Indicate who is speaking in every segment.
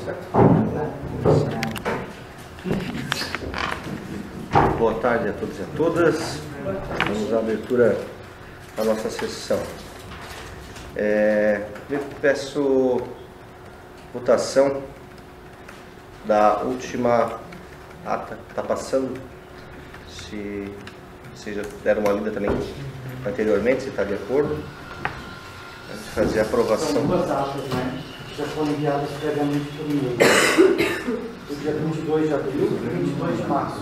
Speaker 1: certo? Boa tarde a todos e a todas. Vamos à abertura da nossa sessão. Eu peço votação da última ata que está passando. Se vocês já deram uma lida também anteriormente, se está de acordo. Vamos fazer a aprovação.
Speaker 2: São duas atas, né? Já foram enviadas previamente por e-mail. Do dia 22 de abril e 22 de março.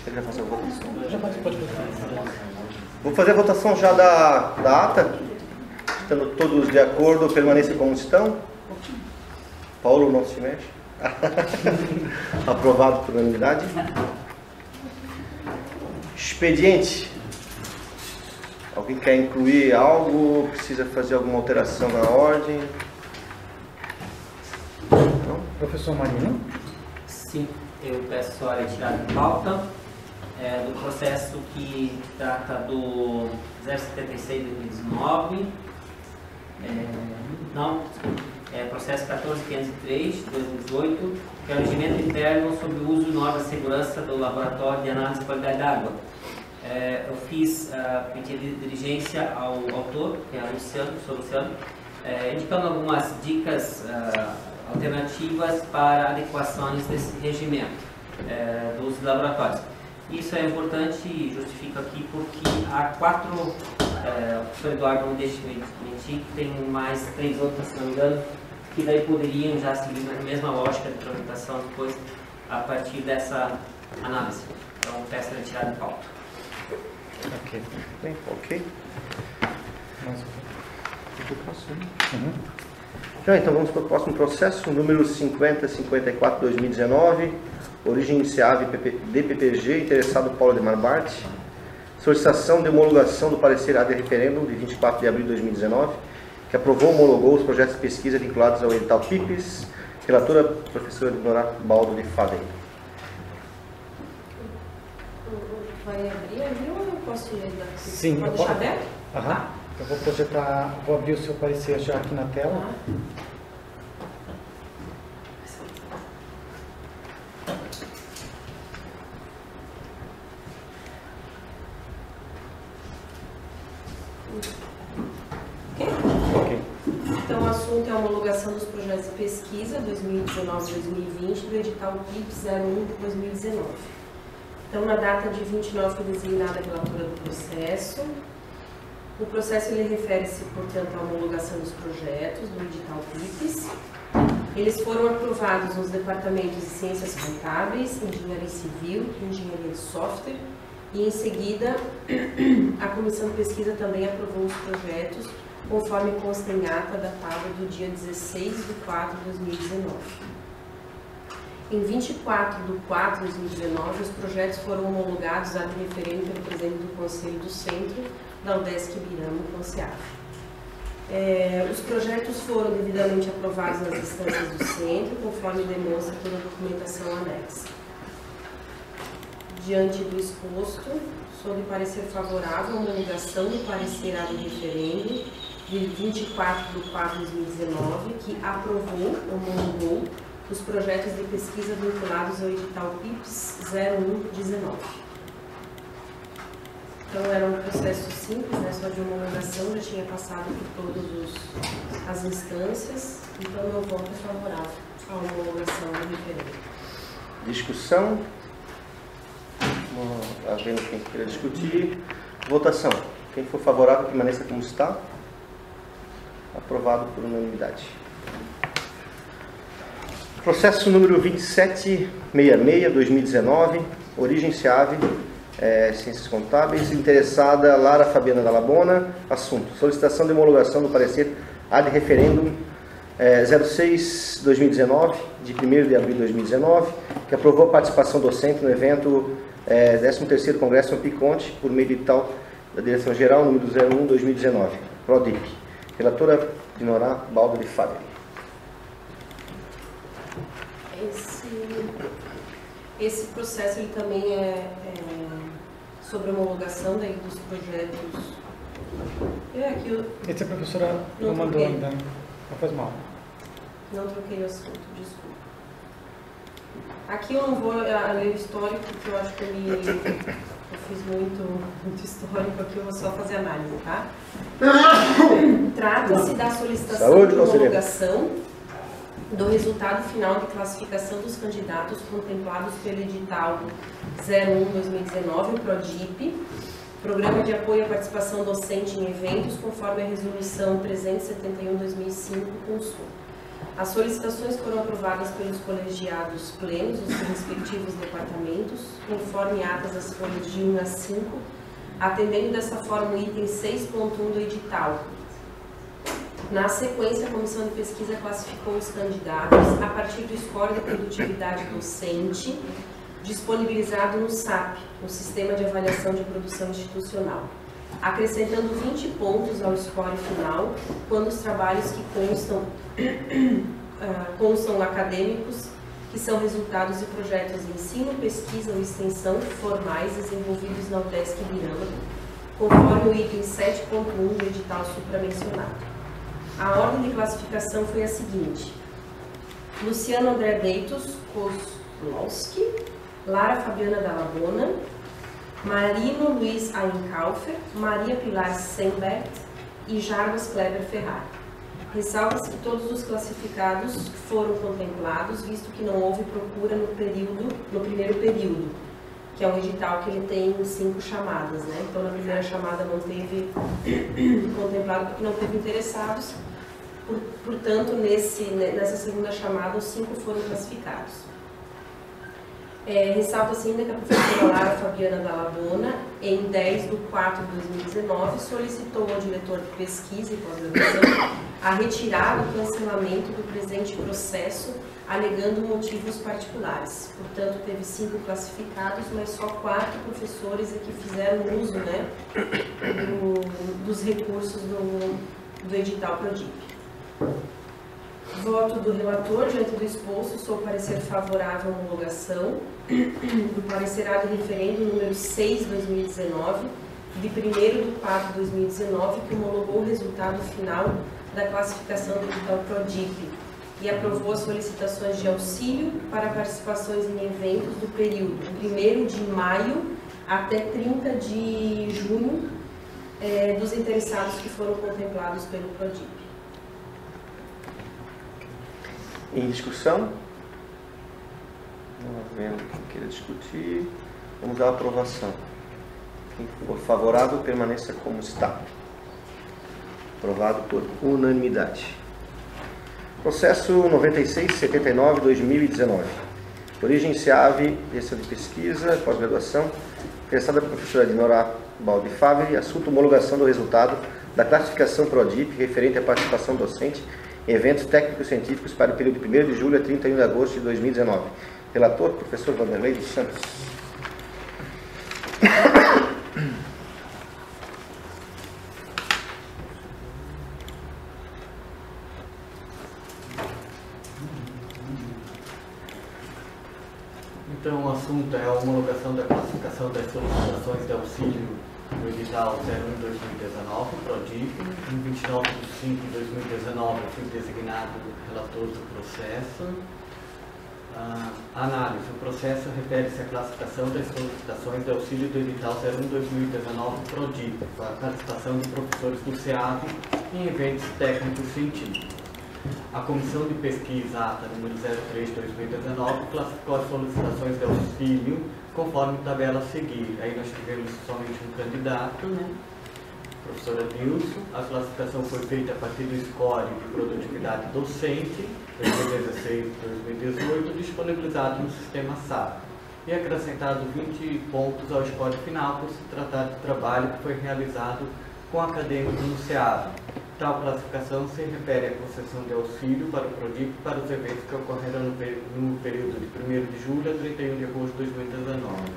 Speaker 1: Você quer fazer a votação? Já pode fazer. Vou fazer a votação já da ata. Estando todos de acordo, permaneçam como estão. Paulo não se mexe. Aprovado por unanimidade. Expediente. Alguém quer incluir algo? Precisa fazer alguma alteração na ordem? Não?
Speaker 2: Professor Marino?
Speaker 3: Sim, eu peço a retirada de pauta do processo que trata do 076 de 2019. Processo 14503 de 2018, que é o regimento interno sobre o uso de normas de segurança do laboratório de análise de qualidade da água. Eu fiz pedido de diligência ao autor, que é o Luciano, indicando algumas dicas alternativas para adequações desse regimento do uso de laboratórios. Isso é importante e justifico aqui porque há 4, o professor Eduardo não deixa de mentir, que tem mais 3 outras, se não me engano, que daí poderiam já seguir na mesma lógica de tramitação depois, a partir dessa análise. Então, peço retirada de pauta.
Speaker 1: Ok. Bem, ok. Então vamos para o próximo processo, número 5054-2019, origem SEAV DPPG, interessado Paulo Demar Bart, solicitação de homologação do parecer AD referendo de 24 de abril de 2019, que aprovou e homologou os projetos de pesquisa vinculados ao edital PIPES, relatora professora Nora Baldo de Faden.
Speaker 4: Vai abrir ali ou eu posso ler daqui?
Speaker 2: Sim,
Speaker 4: pode deixar aberto?
Speaker 2: Aham. Eu vou projetar, vou abrir o seu parecer já aqui na tela.
Speaker 4: Ok. Então, o assunto é a homologação dos projetos de pesquisa 2019-2020 do edital PIPES 01 de 2019. Então, na data de 29 foi designada a relatora do processo. O processo ele refere-se, portanto, à homologação dos projetos do edital PIPES. Eles foram aprovados nos departamentos de Ciências Contábeis, Engenharia Civil e Engenharia de Software. E, em seguida, a Comissão de Pesquisa também aprovou os projetos, conforme consta em ata datada do dia 16 de 4 de 2019. Em 24 de 4 de 2019, os projetos foram homologados ad referendo pelo presidente do Conselho do Centro, da UDESC Ibirama, Conceaf. Os projetos foram devidamente aprovados nas instâncias do Centro, conforme demonstra toda a documentação anexa. Diante do exposto, sou de parecer favorável à homologação do parecer ad referendo de 24 de 4 de 2019, que homologou os projetos de pesquisa vinculados ao edital PIPES 0119. Então, era um processo simples, né, só de homologação, já tinha passado por todas as instâncias, então meu voto é favorável à homologação do referendo.
Speaker 1: Discussão. Havendo quem queira discutir. Votação. Quem for favorável, permaneça como está. Aprovado por unanimidade. Processo número 2766-2019, origem SEAV, Ciências Contábeis, interessada Lara Fabiana da Labona, assunto, solicitação de homologação do parecer ad referendum 06-2019, de 1º de abril de 2019, que aprovou a participação docente no evento 13º Congresso Ampiconte, por meio de edital da Direção-Geral, número 01-2019, PRODIP. Relatora de Nora Baldo de Faden.
Speaker 4: Esse processo ele também é sobre homologação daí dos projetos.
Speaker 2: Esse a professora não mandou
Speaker 4: troquei.
Speaker 2: ainda, não faz mal.
Speaker 4: Não troquei o assunto, desculpa. Aqui eu não vou ler o histórico, porque eu acho que eu fiz muito histórico aqui, eu vou só fazer análise, tá? Trata-se da solicitação de homologação do resultado final de classificação dos candidatos contemplados pelo edital 01/2019, o PRODIP, Programa de Apoio à Participação Docente em Eventos, conforme a Resolução 371/2005, Consul. As solicitações foram aprovadas pelos colegiados plenos dos respectivos departamentos, conforme atas das folhas de 1 a 5, atendendo dessa forma o item 6.1 do edital. Na sequência, a Comissão de Pesquisa classificou os candidatos a partir do score de produtividade docente, disponibilizado no SAP, o Sistema de Avaliação de Produção Institucional, acrescentando 20 pontos ao score final, quando os trabalhos que constam acadêmicos, que são resultados de projetos de ensino, pesquisa ou extensão formais desenvolvidos na UDESC Ibirama, conforme o item 7.1 do edital supramencionado. A ordem de classificação foi a seguinte: Luciano André Deitos Kozlowski, Lara Fabiana Dall'Abona, Marino Luiz Ainkaufer, Maria Pilar Sembert e Jarbas Kleber Ferrari. Ressalta-se que todos os classificados foram contemplados, visto que não houve procura no primeiro período, que é um edital que ele tem 5 chamadas, né? Então, na primeira chamada não teve contemplado porque não teve interessados, portanto, nessa segunda chamada, os 5 foram classificados. Ressalta-se ainda que a professora Lara Fabiana Dall'Abona, em 10/4/2019, solicitou ao diretor de pesquisa e pós-graduação a retirada do cancelamento do presente processo, alegando motivos particulares. Portanto, teve 5 classificados, mas só 4 professores é que fizeram uso, né, dos recursos do edital PRODIP. Voto do relator. Diante do exposto, sou parecer favorável à homologação do parecerado referendo número 6/2019, de 1º/4/2019, que homologou o resultado final da classificação do edital PRODIP e aprovou as solicitações de auxílio para participações em eventos do período 1º de maio até 30 de junho dos interessados que foram contemplados pelo PRODIP.
Speaker 1: Em discussão? Não havendo quem queira discutir, vamos à aprovação. Quem for favorável, permaneça como está. Aprovado por unanimidade. Processo 9679/2019. Origem SEAV, Direção de Pesquisa, Pós-Graduação, interessada pela professora Dinora Baldi Favre, assunto homologação do resultado da classificação PRODIP referente à participação docente em eventos técnicos científicos para o período de 1º de julho a 31 de agosto de 2019. Relator, professor Vanderlei dos Santos.
Speaker 5: Então, o assunto é a homologação da classificação das solicitações de auxílio do edital 01/2019, PRODIP. Em 29/5/2019, eu fui designado relator do processo. Análise. O processo refere-se à classificação das solicitações de auxílio do edital 01/2019, PRODIP, com a participação de professores do SEAV em eventos técnicos científicos. A Comissão de Pesquisa, ata número 03/2019, classificou as solicitações de auxílio conforme tabela a seguir. Aí nós tivemos somente um candidato, né? Professora Dilson. A classificação foi feita a partir do score de produtividade docente 2016-2018, disponibilizado no sistema SAP, e acrescentado 20 pontos ao score final por se tratar de trabalho que foi realizado com acadêmicos no SEAV. Tal classificação se refere à concessão de auxílio para o PRODIP para os eventos que ocorreram no período de 1º de julho a 31 de agosto de 2019.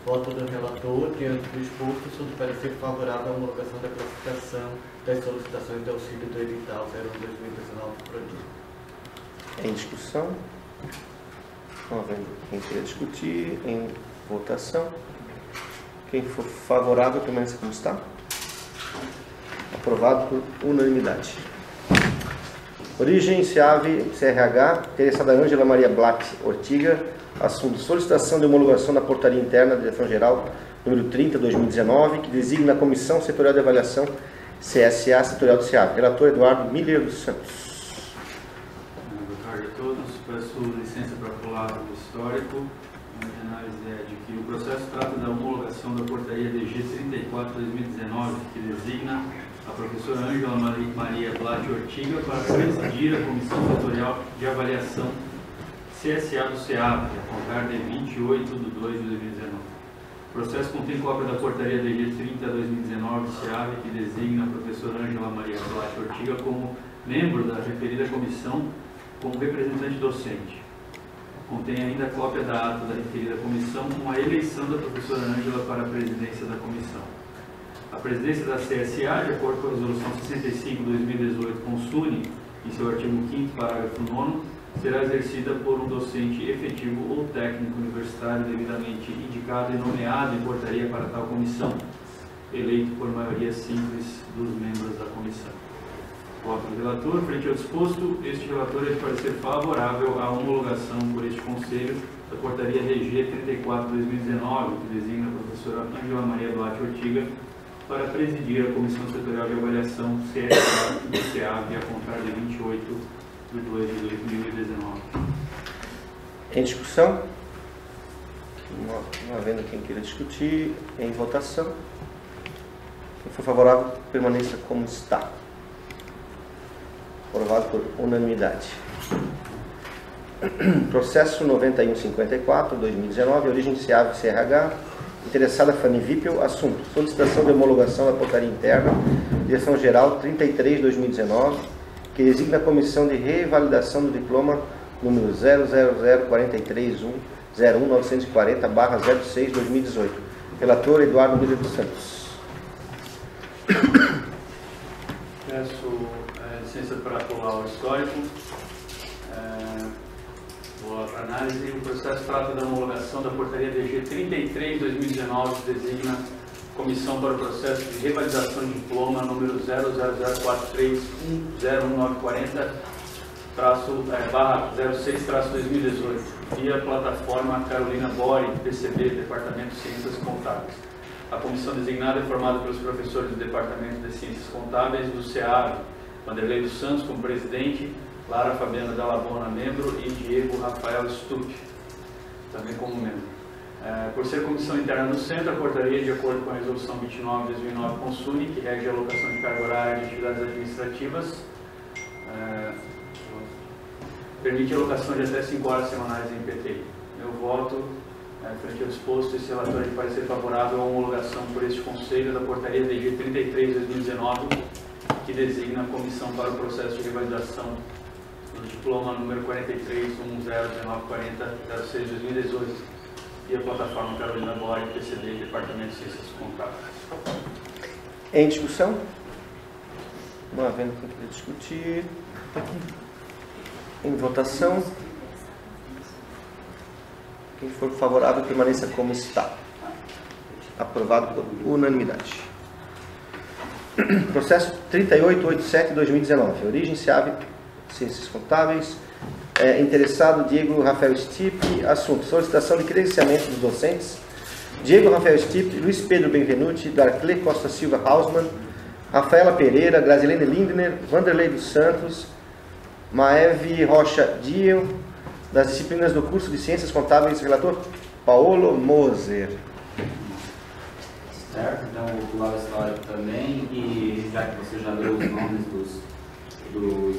Speaker 5: Voto do relator. Diante do exposto, sou de parecer favorável à homologação da classificação das solicitações de auxílio do edital 01/2019 PRODIP.
Speaker 1: Em discussão? Não havendo quem queira discutir, em votação. Quem for favorável, permaneça como está. Aprovado por unanimidade. Origem, SEAV, CRH, interessada Ângela Maria Blatt Ortiga, assunto solicitação de homologação da portaria interna da Direção-Geral, número 30/2019, que designa a Comissão Setorial de Avaliação CSA Setorial do SEAV. Relator Eduardo Miller dos Santos.
Speaker 6: Boa tarde a todos. Peço licença para pular o histórico. A minha análise é de que o processo trata da homologação da portaria DG 34/2019, que designa a professora Ângela Maria Blatt Ortiga para presidir a Comissão Setorial de Avaliação CSA do SEAV, a contar de 28/2/2019. O processo contém cópia da portaria DG 30/2019 do SEAV, que designa a professora Ângela Maria Blatt Ortiga como membro da referida comissão como representante docente. Contém ainda a cópia da ata da referida comissão com a eleição da professora Ângela para a presidência da comissão. A presidência da CSA, de acordo com a Resolução 65/2018, consune, em seu artigo 5º, parágrafo 9º, será exercida por um docente efetivo ou técnico universitário devidamente indicado e nomeado em portaria para tal comissão, eleito por maioria simples dos membros da comissão. Voto do relator. Frente ao disposto, este relator é de parecer favorável à homologação por este Conselho da portaria DG 34/2019, que designa a professora Ângela Maria Blatt Ortiga para presidir a Comissão Setorial de Avaliação CSA do SEAV a contar de 28/2/2019.
Speaker 1: Em discussão? Não havendo quem queira discutir, em votação. Quem for favorável, permaneça como está. Aprovado por unanimidade. Processo 9154/2019, origem SEAV CRH, interessada Fanny Vipel, assunto solicitação de homologação da portaria interna, Direção-Geral 33/2019, que designa a comissão de revalidação do diploma número 00043101940/06/2018. Relator Eduardo Miller dos Santos.
Speaker 6: Peço licença para pular o histórico. Boa análise. O processo trata da homologação da portaria DG 33/2019, que designa comissão para o processo de revalidação de diploma número 00043101940/06/2018, via plataforma Carolina Bori, PCB, Departamento de Ciências Contábeis. A comissão designada é formada pelos professores do Departamento de Ciências Contábeis do SEAV, Vanderlei dos Santos como presidente, Lara Fabiana Dallabona, membro, e Diego Rafael Stuck, também como membro. Por ser comissão interna do Centro, a portaria, de acordo com a Resolução 29/2009, consune, que rege a alocação de carga horária de atividades administrativas, permite a alocação de até 5 horas semanais em PTI. Meu voto, frente ao disposto, esse relatório de parecer favorável à homologação por este Conselho da portaria DG 33/2019, que designa a comissão para o processo de revalidação do diploma número 43101940/06/2018 e a plataforma Carolina Bori, PCD, Departamento de Ciências Contábeis.
Speaker 1: Em discussão? Não havendo quem queira discutir. Em votação. Quem for favorável, permaneça como está. Aprovado por unanimidade. Processo 3887/2019. Origem SEAV Ciências Contábeis. Interessado Diego Rafael Stipe. Assunto solicitação de credenciamento dos docentes Diego Rafael Stipe, Luiz Pedro Benvenuti, Darcle Costa Silva Hausmann, Rafaela Pereira, Grazilene Lindner, Vanderlei dos Santos, Maeve Rocha Dio, das disciplinas do curso de Ciências Contábeis. Relator Paulo Moser.
Speaker 7: Certo, então eu vou pular o histórico também, e já que você já leu os nomes dos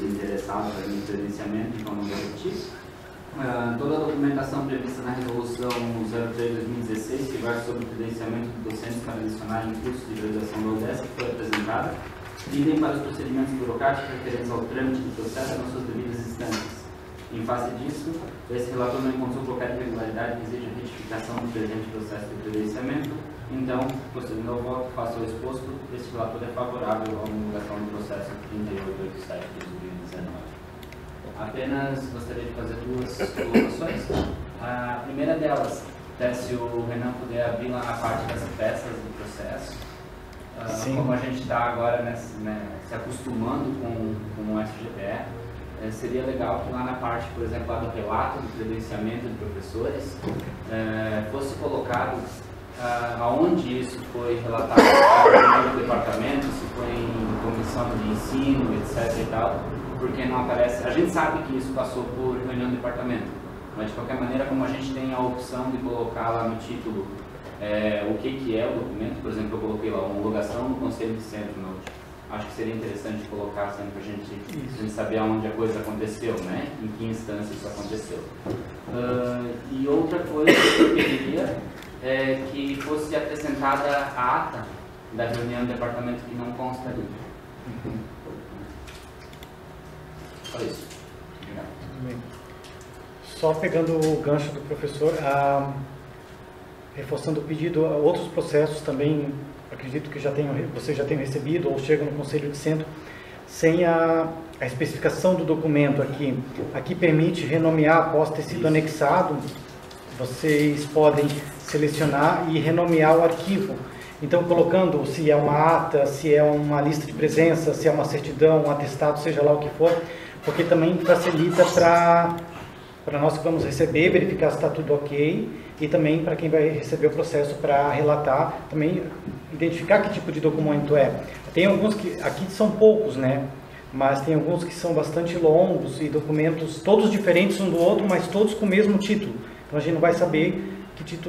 Speaker 7: interessados no credenciamento, então não vou repetir. Toda a documentação prevista na Resolução 03/2016, que vai sobre o credenciamento de docentes para adicionar em curso de graduação da UDESC, foi apresentada, idem para os procedimentos burocráticos referentes ao trâmite do processo nas suas devidas instâncias. Em face disso, esse relator não encontrou qualquer irregularidade que exija retificação do presente processo de credenciamento. Então, procedendo ao voto, face ao exposto, este relator é favorável à homologação do processo 3887/2019. Apenas gostaria de fazer duas colocações. A primeira delas, até se o Renan puder abrir lá na parte das peças do processo, como a gente está agora se acostumando com o SGPE, seria legal que lá na parte, por exemplo, lá do relato do credenciamento de professores, fosse colocado aonde isso foi relatado no departamento, se foi em comissão de ensino, etc. e tal, porque não aparece. A gente sabe que isso passou por reunião do departamento, mas de qualquer maneira, como a gente tem a opção de colocar lá no título o que é o documento, por exemplo, eu coloquei lá homologação no Conselho de Centro, acho que seria interessante colocar sempre para a gente saber aonde a coisa aconteceu, né? Em que instância isso aconteceu. E outra coisa que eu queria é que fosse apresentada a ata da reunião do departamento que não consta ali. Só isso. Obrigado.
Speaker 8: Só pegando o gancho do professor, reforçando o pedido, outros processos também, acredito que vocês já tenham recebido ou chegam no Conselho de Centro, sem a especificação do documento aqui. Aqui permite renomear após ter sido anexado, vocês podem selecionar e renomear o arquivo. Então, colocando se é uma ata, se é uma lista de presença, se é uma certidão, um atestado, seja lá o que for, porque também facilita para nós que vamos receber, verificar se está tudo ok, e também para quem vai receber o processo para relatar, também identificar que tipo de documento é. Tem alguns que, aqui são poucos, né? Mas tem alguns que são bastante longos e documentos todos diferentes um do outro, mas todos com o mesmo título. Então a gente não vai saber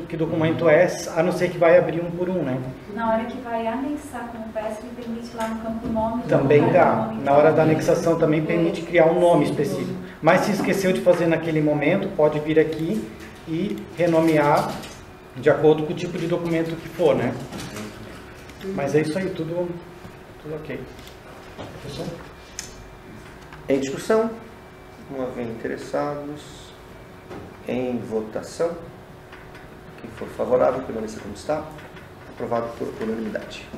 Speaker 8: que documento é, a não ser que vai abrir um por um, né?
Speaker 9: Na hora que vai anexar com o PES, ele permite lá no campo nome.
Speaker 8: Também dá. Na hora da anexação também permite criar um nome específico. Mas se esqueceu de fazer naquele momento, pode vir aqui e renomear de acordo com o tipo de documento que for, né? Mas é isso aí, tudo ok. Professor?
Speaker 1: Em discussão, não havendo interessados, em votação. Quem for favorável, permaneça como está. Aprovado por unanimidade.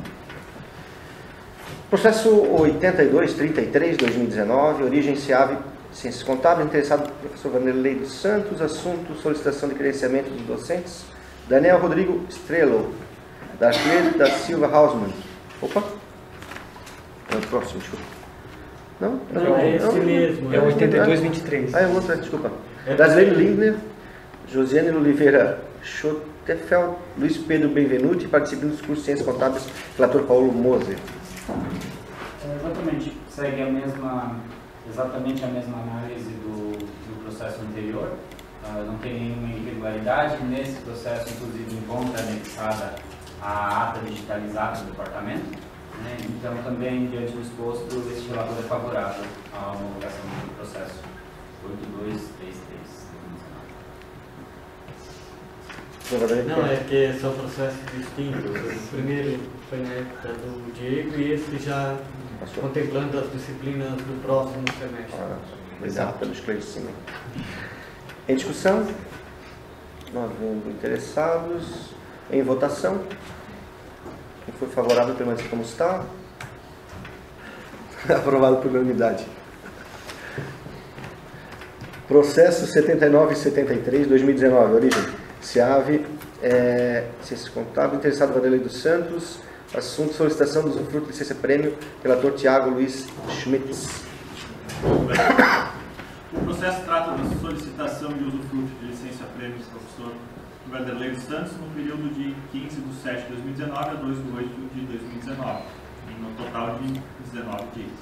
Speaker 1: Processo 8233/2019, origem SEAV Ciências Contábeis, interessado professor Vanderlei dos Santos, assunto solicitação de credenciamento dos docentes, Daniel Rodrigo Estrelo, Darcler da Silva Hausmann. Opa! É o próximo, desculpa. Não?
Speaker 5: É esse mesmo.
Speaker 8: É o 8223.
Speaker 1: É outro, desculpa. Darcler Lindner, Josiane Oliveira Schottefeld, Luiz Pedro Benvenuti, participando dos cursos de Ciências Contábeis, relator Paulo Moser.
Speaker 7: Exatamente, segue exatamente a mesma análise do processo anterior. Não tem nenhuma irregularidade. Nesse processo, inclusive, encontra anexada a ata digitalizada do departamento. Né? Então, também, diante do exposto, este relator é favorável à homologação do processo 8233.
Speaker 5: Não, é que são processos distintos. O primeiro foi na época do Diego e esse já contemplando as disciplinas do próximo semestre.
Speaker 1: Obrigado pelo esclarecimento. Em discussão? Não havendo interessados. Em votação? Quem for favorável, permaneça como está. Aprovado por unanimidade. Processo 7973/2019, origem SEAV, Ciências Contábeis, interessado Vanderlei dos Santos, assunto solicitação do usufruto de licença prêmio, relator Tiago Luiz Schmitz.
Speaker 10: O processo trata da solicitação de usufruto de licença prêmio do professor Vanderlei dos Santos no período de 15/7/2019 a 2/8/2019, no total de 19 dias.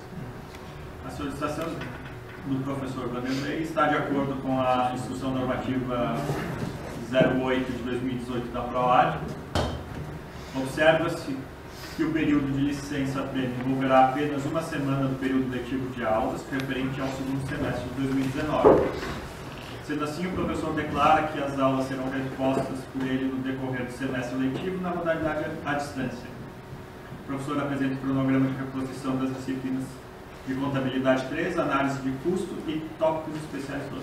Speaker 10: A solicitação do professor Vanderlei está de acordo com a Instrução Normativa 08/2018 da PROAD. Observa-se que o período de licença-prêmio envolverá apenas uma semana do período letivo de aulas, referente ao segundo semestre de 2019. Sendo assim, o professor declara que as aulas serão repostas por ele no decorrer do semestre letivo na modalidade à distância. O professor apresenta o cronograma de reposição das disciplinas de Contabilidade 3, Análise de Custo e Tópicos Especiais 2.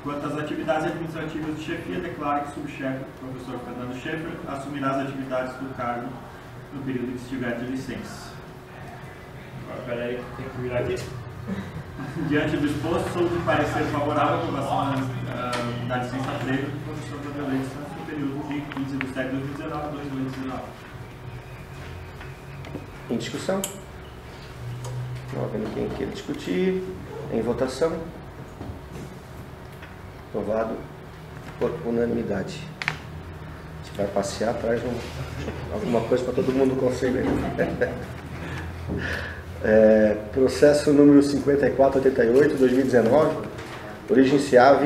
Speaker 10: Quanto às atividades administrativas de chefia, declara que o subchefe, o professor Fernando Schaeffer, assumirá as atividades do cargo no período que estiver de licença. Agora, peraí, tem que virar aqui. Diante do exposto, sou de parecer favorável à aprovação da licença-prêmio do professor Gabriel Leite no período de 15 de setembro de 2019 a 2019.
Speaker 1: Em discussão? Não havendo quem queira discutir. Em votação? Aprovado por unanimidade. A gente vai passear, traz alguma coisa para todo mundo conseguir. Processo número 5488/2019, origem SEAV,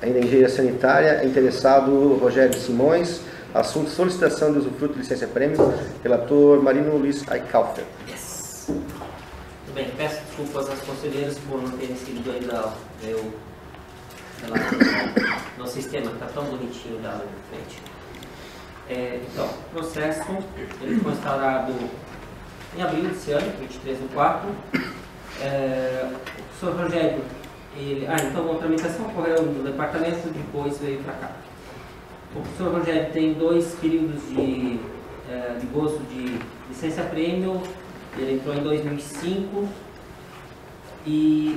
Speaker 1: ainda engenharia sanitária, interessado Rogério Simões, assunto solicitação de usufruto de licença prêmio, relator Marino Luiz Eichaufer.
Speaker 3: Yes. Muito bem, peço desculpas aos conselheiros por não terem sido ainda no sistema, que está tão bonitinho dado na frente. Então, o processo ele foi instaurado em abril desse ano, 23/4. O professor Rogério, então a tramitação ocorreu no departamento, depois veio para cá. O professor Rogério tem 2 períodos de gozo de licença-prêmio, ele entrou em 2005 e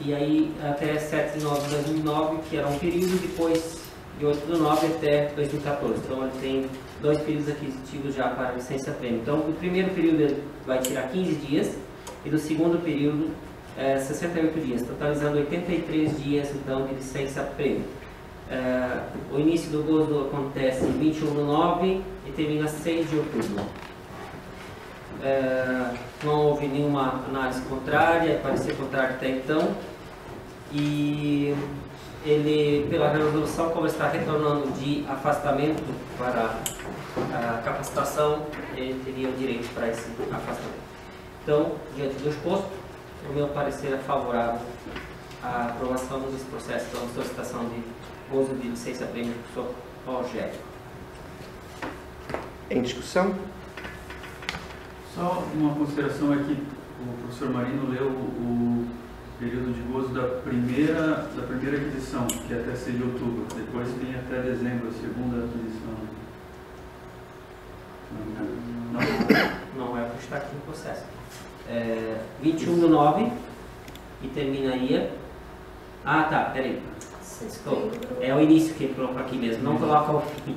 Speaker 3: aí até 7/9/2009, que era um período, depois de 8/9 até 2014. Então ele tem 2 períodos aquisitivos já para licença-prêmio. Então, do primeiro período ele vai tirar 15 dias e do segundo período 68 dias, totalizando 83 dias então de licença-prêmio. O início do gozo acontece em 21/9 e termina 6 de outubro. Não houve nenhuma análise contrária, parecia contrário até então, e ele, pela resolução, como está retornando de afastamento para a capacitação, ele teria o direito para esse afastamento. Então, diante do exposto, o meu parecer é favorável à aprovação desse processo de solicitação de gozo de licença-prêmio do professor Rogério.
Speaker 1: Em discussão?
Speaker 6: Só uma consideração aqui, o professor Marino leu o período de gozo da primeira aquisição, que é até 6 de outubro, depois tem até dezembro, a segunda aquisição.
Speaker 3: Não é o que está aqui no processo. 21/9 e terminaria. Peraí. É o início que ele colocou aqui mesmo, não coloca o fim.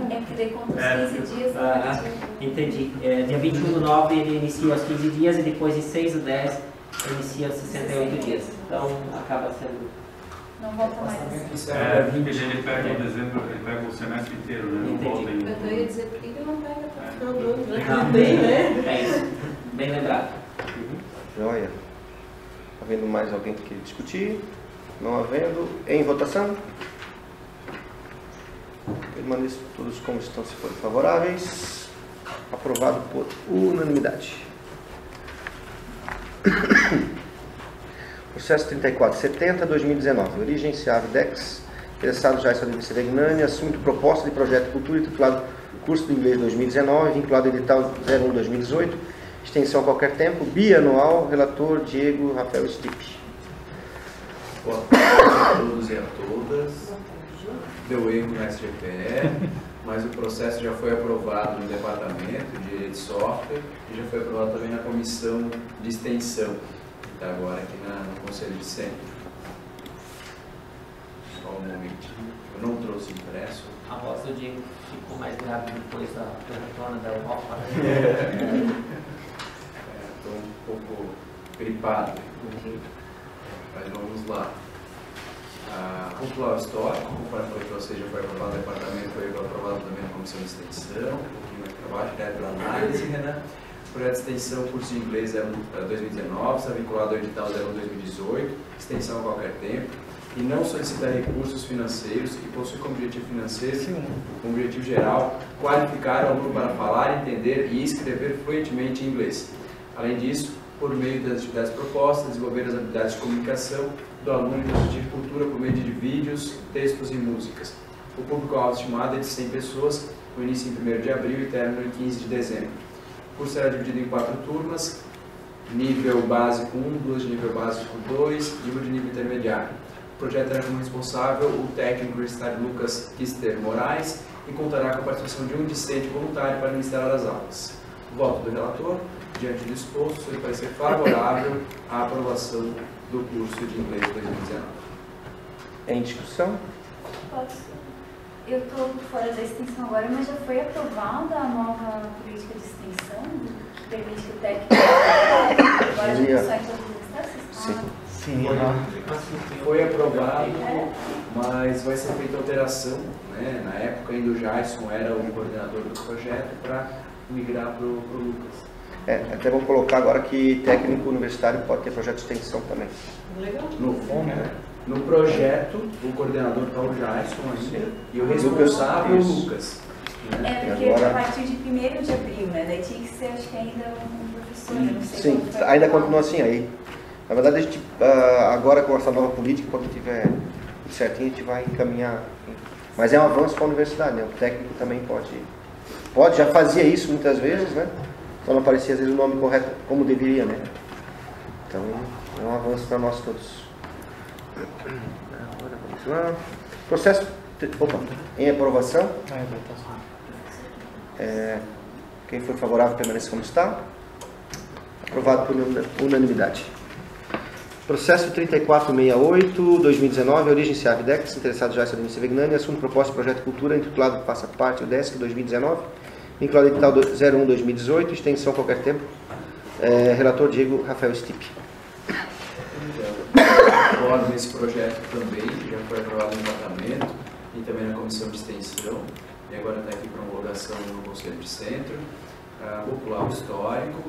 Speaker 9: É porque daí conta os 15 dias.
Speaker 3: Entendi. Dia 21/9 ele inicia os 15 dias e depois em 6/10 inicia os 68 dias. Então acaba sendo.
Speaker 9: Não volta mais.
Speaker 6: Porque ele pega o dezembro, ele pega o semestre inteiro, né? Não volta em.
Speaker 4: Eu ia dizer por que ele não pega até o final do ano, né? Bem, né?
Speaker 3: É isso. Bem lembrado.
Speaker 1: Joia. Havendo mais alguém que queira discutir? Não havendo. Em votação? Permaneçam todos como estão, se forem favoráveis. Aprovado por unanimidade. Processo 3470/2019. Origem SEAV Dex. Interessado já em de Vignani. Assunto proposta de projeto cultura intitulado Curso de Inglês 2019, vinculado ao edital 01/2018. Extensão a qualquer tempo. Bianual. Relator Diego Rafael Stipe.
Speaker 11: Boa tarde a todos e a todas. Deu erro no SGPE, mas o processo já foi aprovado no departamento de direito de software e já foi aprovado também na comissão de extensão, que está agora aqui no Conselho de Centro. Só um momentinho. Eu não trouxe impresso.
Speaker 3: A voz do Diego ficou mais grave depois da retorno da Europa.
Speaker 11: Estou um pouco gripado. Mas vamos lá. O plano histórico, conforme foi que você já foi aprovado no departamento, foi aprovado também na comissão de extensão, um pouquinho mais de trabalho, direto para análise, né? O projeto de extensão, curso de inglês 2019, está vinculado ao edital 01/2018, extensão a qualquer tempo, e não solicita recursos financeiros e possui como objetivo financeiro, como objetivo geral, qualificar o aluno para falar, entender e escrever fluentemente em inglês. Além disso, por meio das atividades propostas, desenvolver as habilidades de comunicação do aluno e transmitir cultura por meio de vídeos, textos e músicas. O público-alvo estimado é de 100 pessoas, com início em 1º de abril e término em 15 de dezembro. O curso será dividido em 4 turmas, nível básico 1, 2 de nível básico 2, nível de nível intermediário. O projeto terá como responsável o técnico universitário Lucas Kister Moraes e contará com a participação de um discente voluntário para ministrar as aulas. O voto do relator. Diante do exposto, ele vai ser favorável à aprovação do curso de inglês 2019.
Speaker 1: Em discussão?
Speaker 9: Posso? Eu estou fora da extensão agora, mas já foi aprovada a nova política de extensão, que permite que o técnico agora já está em todas as instâncias?
Speaker 1: Sim.
Speaker 11: Foi aprovado, mas vai ser feita alteração, né? Na época ainda o Jason era o coordenador do projeto para migrar para o Lucas.
Speaker 1: Até vamos colocar agora que técnico universitário pode ter projeto de extensão também.
Speaker 4: Legal.
Speaker 11: No projeto, o coordenador está o Jason ainda e o responsável é o Lucas.
Speaker 9: Né? Porque agora... a partir de 1º de abril, né? Daí tinha que ser, acho que ainda um professor, eu não sei.
Speaker 1: Sim, ainda continua assim aí. Na verdade, a gente, agora com essa nova política, quando tiver certinho, a gente vai encaminhar. Mas é um avanço para a universidade, né? O técnico também pode, já fazia isso muitas vezes, né? Só não aparecia às vezes o nome correto como deveria, né? Então, é um avanço para nós todos. Agora vamos lá. Processo em aprovação. Quem for favorável permaneça como está. Aprovado por unanimidade. Processo 3468, 2019, origem CEAV-DEX, interessado já em Sevegnani, assunto proposta de projeto de cultura, intitulado Faça Parte, o DESC 2019, vinculado ao edital 01-2018, extensão qualquer tempo. Relator Diego Rafael Stipe.
Speaker 11: Concordo nesse projeto também, que já foi aprovado no departamento e também na comissão de extensão, e agora está aqui para homologação no Conselho de Centro. Popular histórico.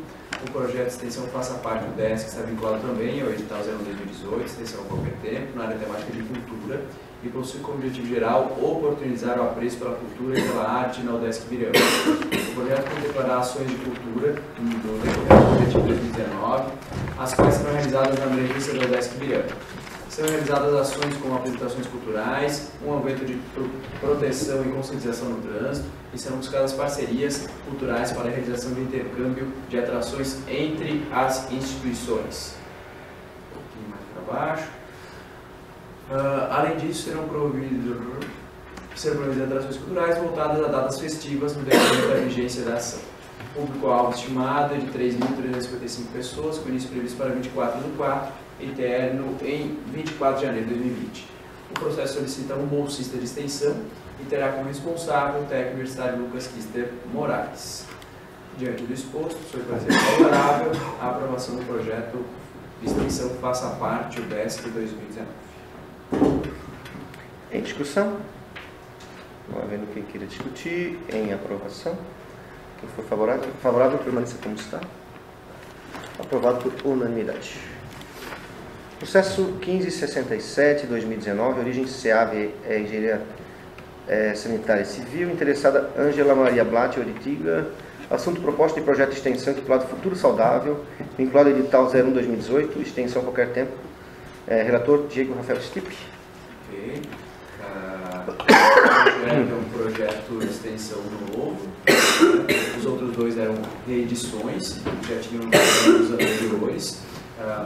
Speaker 11: O projeto de extensão faça parte do DESC, que está vinculado também ao edital 01-2018, extensão a qualquer tempo, na área temática de cultura, e possui como objetivo geral oportunizar o apreço pela cultura e pela arte na UDESC Birama. O projeto contemplará ações de cultura do decorrer do objetivo 2019, as quais serão realizadas na emergência da UDESC Birama. Serão realizadas ações como apresentações culturais, um evento de proteção e conscientização no trânsito, e serão buscadas parcerias culturais para a realização de intercâmbio de atrações entre as instituições. Um pouquinho mais para baixo. Além disso, serão promovidas atrações culturais voltadas a datas festivas no decorrer da vigência da ação. O público-alvo estimado é de 3.355 pessoas, com início previsto para 24/4 e término em 24 de janeiro de 2020. O processo solicita um bolsista de extensão e terá como responsável o técnico universitário Lucas Kister Moraes. Diante do exposto, sou parecer favorável à aprovação do projeto de extensão Faça Parte, o DESC 2019.
Speaker 1: Em discussão? Não havendo quem queira discutir. Em aprovação? Quem for favorável permaneça como está. Aprovado por unanimidade. Processo 1567, 2019, origem CEAV, Engenharia Sanitária e Civil, interessada Ângela Maria Blatt, Oritiga, assunto proposta de projeto de extensão intitulado Futuro Saudável, vinculado ao edital 01-2018, extensão a qualquer tempo. Relator Diego Rafael Stipe.
Speaker 11: Ok. É um projeto de extensão novo. Os outros dois eram reedições, já tinham nos anteriores.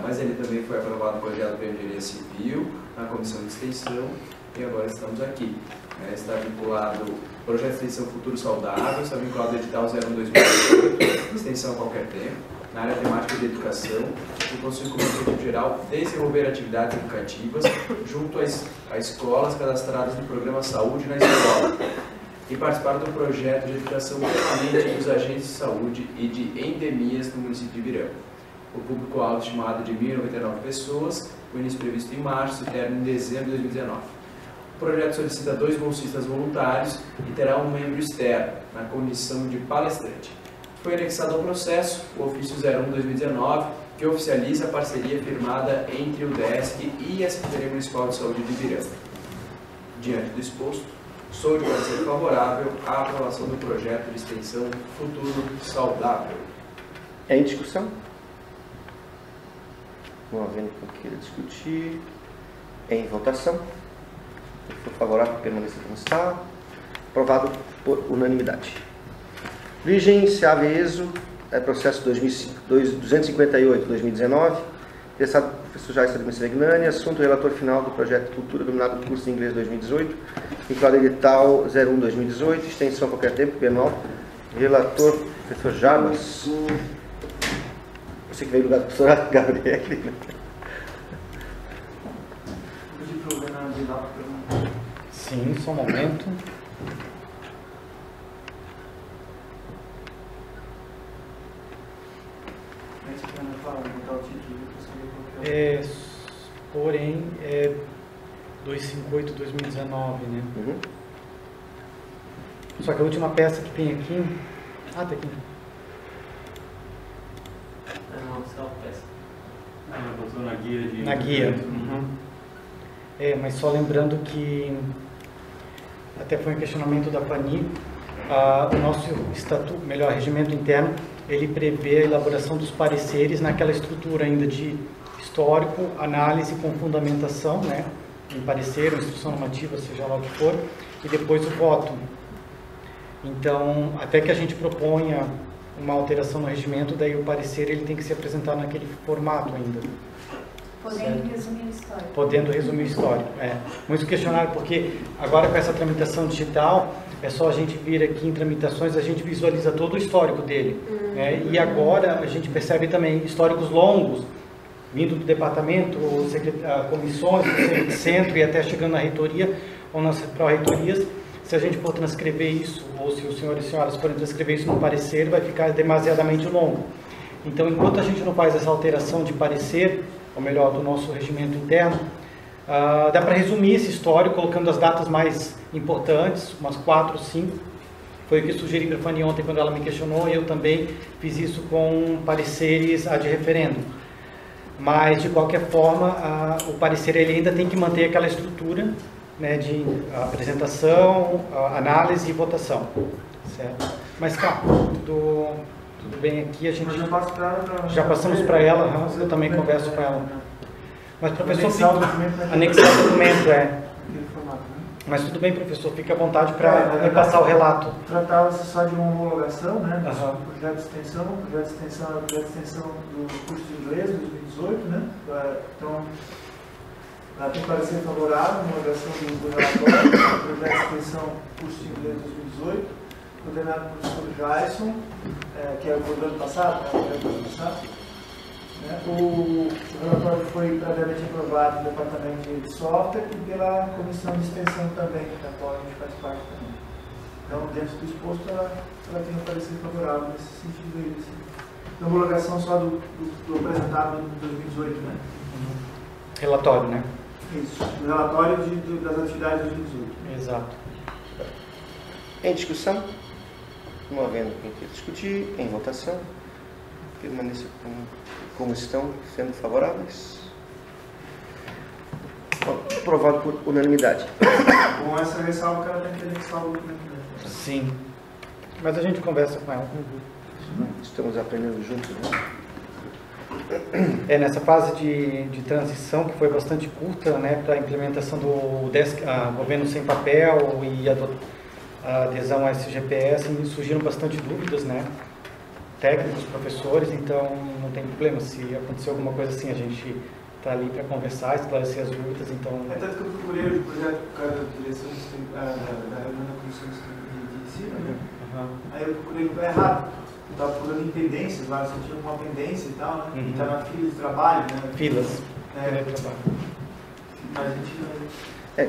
Speaker 11: Mas ele também foi aprovado no projeto de engenharia civil, na comissão de extensão, e agora estamos aqui. Está vinculado ao projeto de extensão Futuro Saudável, está vinculado ao edital 01-2018, extensão a qualquer tempo, na área temática de educação, e possui como objetivo geral desenvolver atividades educativas junto a escolas cadastradas no programa Saúde na Escola, e participar do projeto de educação permanente dos agentes de saúde e de endemias no município de Birama. O público-alvo estimado de 1.099 pessoas, com início previsto em março e término em dezembro de 2019. O projeto solicita 2 bolsistas voluntários e terá um membro externo, na condição de palestrante. Foi anexado ao processo o ofício 01-2019, que oficializa a parceria firmada entre o DESC e a Secretaria Municipal de Saúde de Birama. Diante do exposto, sou de parecer favorável à aprovação do projeto de extensão Futuro Saudável.
Speaker 1: Em discussão? Não havendo quem queira discutir. Em votação. Quem for favorável, permaneça como está. Aprovado por unanimidade. Origem CEAV-ESO, processo 258-2019. Interessado professor Jair de Sevegnani, assunto relator final do projeto de cultura denominado curso de inglês 2018, vinculado ao edital 01-2018, extensão a qualquer tempo, bienal. Relator professor Jarbas. Você que veio do lugar do professor Gabriel. Né?
Speaker 2: Vou pedir para o Bernardo ir lá para perguntar.
Speaker 8: Sim, só um momento. Porém, é 258/2019, né?
Speaker 1: Uhum.
Speaker 8: Só que a última peça que tem aqui... Ah, tá aqui.
Speaker 3: Não, só peça.
Speaker 6: Botou na guia de...
Speaker 8: Na guia. Uhum. Mas só lembrando que até foi um questionamento da Pani, o nosso estatuto, melhor, regimento interno, ele prevê a elaboração dos pareceres naquela estrutura ainda de histórico, análise com fundamentação, né, em parecer, ou instrução normativa, seja lá o que for, e depois o voto. Então, até que a gente proponha uma alteração no regimento, daí o parecer ele tem que se apresentar naquele formato ainda.
Speaker 9: Podendo resumir o histórico.
Speaker 8: Podendo resumir o histórico, Muito questionário, porque agora com essa tramitação digital, é só a gente vir aqui em tramitações, a gente visualiza todo o histórico dele. E agora a gente percebe também históricos longos, vindo do departamento, comissões, do centro e até chegando na reitoria ou nas pró-reitorias. Se a gente for transcrever isso, ou se os senhores e senhoras forem transcrever isso no parecer, vai ficar demasiadamente longo. Então, enquanto a gente não faz essa alteração de parecer, ou melhor, do nosso regimento interno, dá para resumir esse histórico, colocando as datas mais importantes, umas 4 ou 5. Foi o que sugeri para a Fanny ontem, quando ela me questionou, e eu também fiz isso com pareceres ad referendo. Mas, de qualquer forma, o parecer ele ainda tem que manter aquela estrutura, né, de apresentação, análise e votação. Certo? Mas, tá, tudo bem aqui, a gente já passamos para ela, eu também converso com ela. Mas, professor, anexar o documento, Mas tudo bem, professor, fique à vontade para me passar o relato.
Speaker 2: Tratava-se só de uma homologação, né? Projeto de extensão, projeto de extensão do curso de inglês, 2018, né? Então, tem parecer favorável, homologação do relatório, projeto de extensão curso de inglês 2018, coordenado pelo professor Jason, que é o do ano passado, O relatório foi previamente aprovado no departamento de software e pela comissão de extensão também, da qual a gente faz parte também. Então, dentro do exposto, ela tem um parecer favorável nesse sentido aí. Então, homologação só do apresentado em 2018, né?
Speaker 8: Relatório, né?
Speaker 2: Isso, o relatório das atividades de 2018.
Speaker 8: Exato.
Speaker 1: Em discussão? Não havendo quem queira discutir, em votação, permaneça como estão, sendo favoráveis. Aprovado por unanimidade.
Speaker 2: Com essa ressalva que ela tem que anexar o documento.
Speaker 8: Sim. Mas a gente conversa com ela.
Speaker 1: Estamos aprendendo juntos, né?
Speaker 8: Nessa fase de transição, que foi bastante curta, né, para a implementação do governo sem papel e a adesão ao SGPS, surgiram bastante dúvidas, né? Técnicos, professores, então não tem problema. Se acontecer alguma coisa assim, a gente está ali para conversar, esclarecer as dúvidas, então...
Speaker 2: tanto que eu procurei o projeto por causa da direção da reunião da comissão de ensino, né? Aí eu procurei o lugar errado. Eu estava procurando em pendências lá, você tinha uma pendência e tal, né? E está na fila de trabalho, né?
Speaker 8: Filas. De trabalho.
Speaker 2: Mas a gente...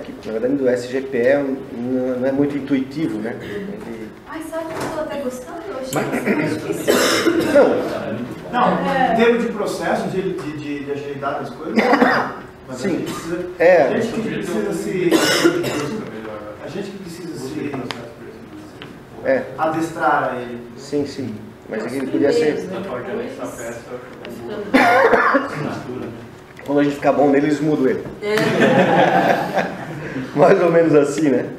Speaker 1: que na verdade do SGPE não é muito intuitivo, né?
Speaker 9: Ai, sabe que eu estou até gostando? Eu achei que mais difícil.
Speaker 2: Não, em termos de processo, de agilidade das coisas, mas
Speaker 1: sim.
Speaker 2: A gente que precisa se adestrar a ele.
Speaker 1: Sim. Mas aqui ele podia ser... Quando a gente ficar bom nele, eles mudam ele. Mais ou menos assim, né?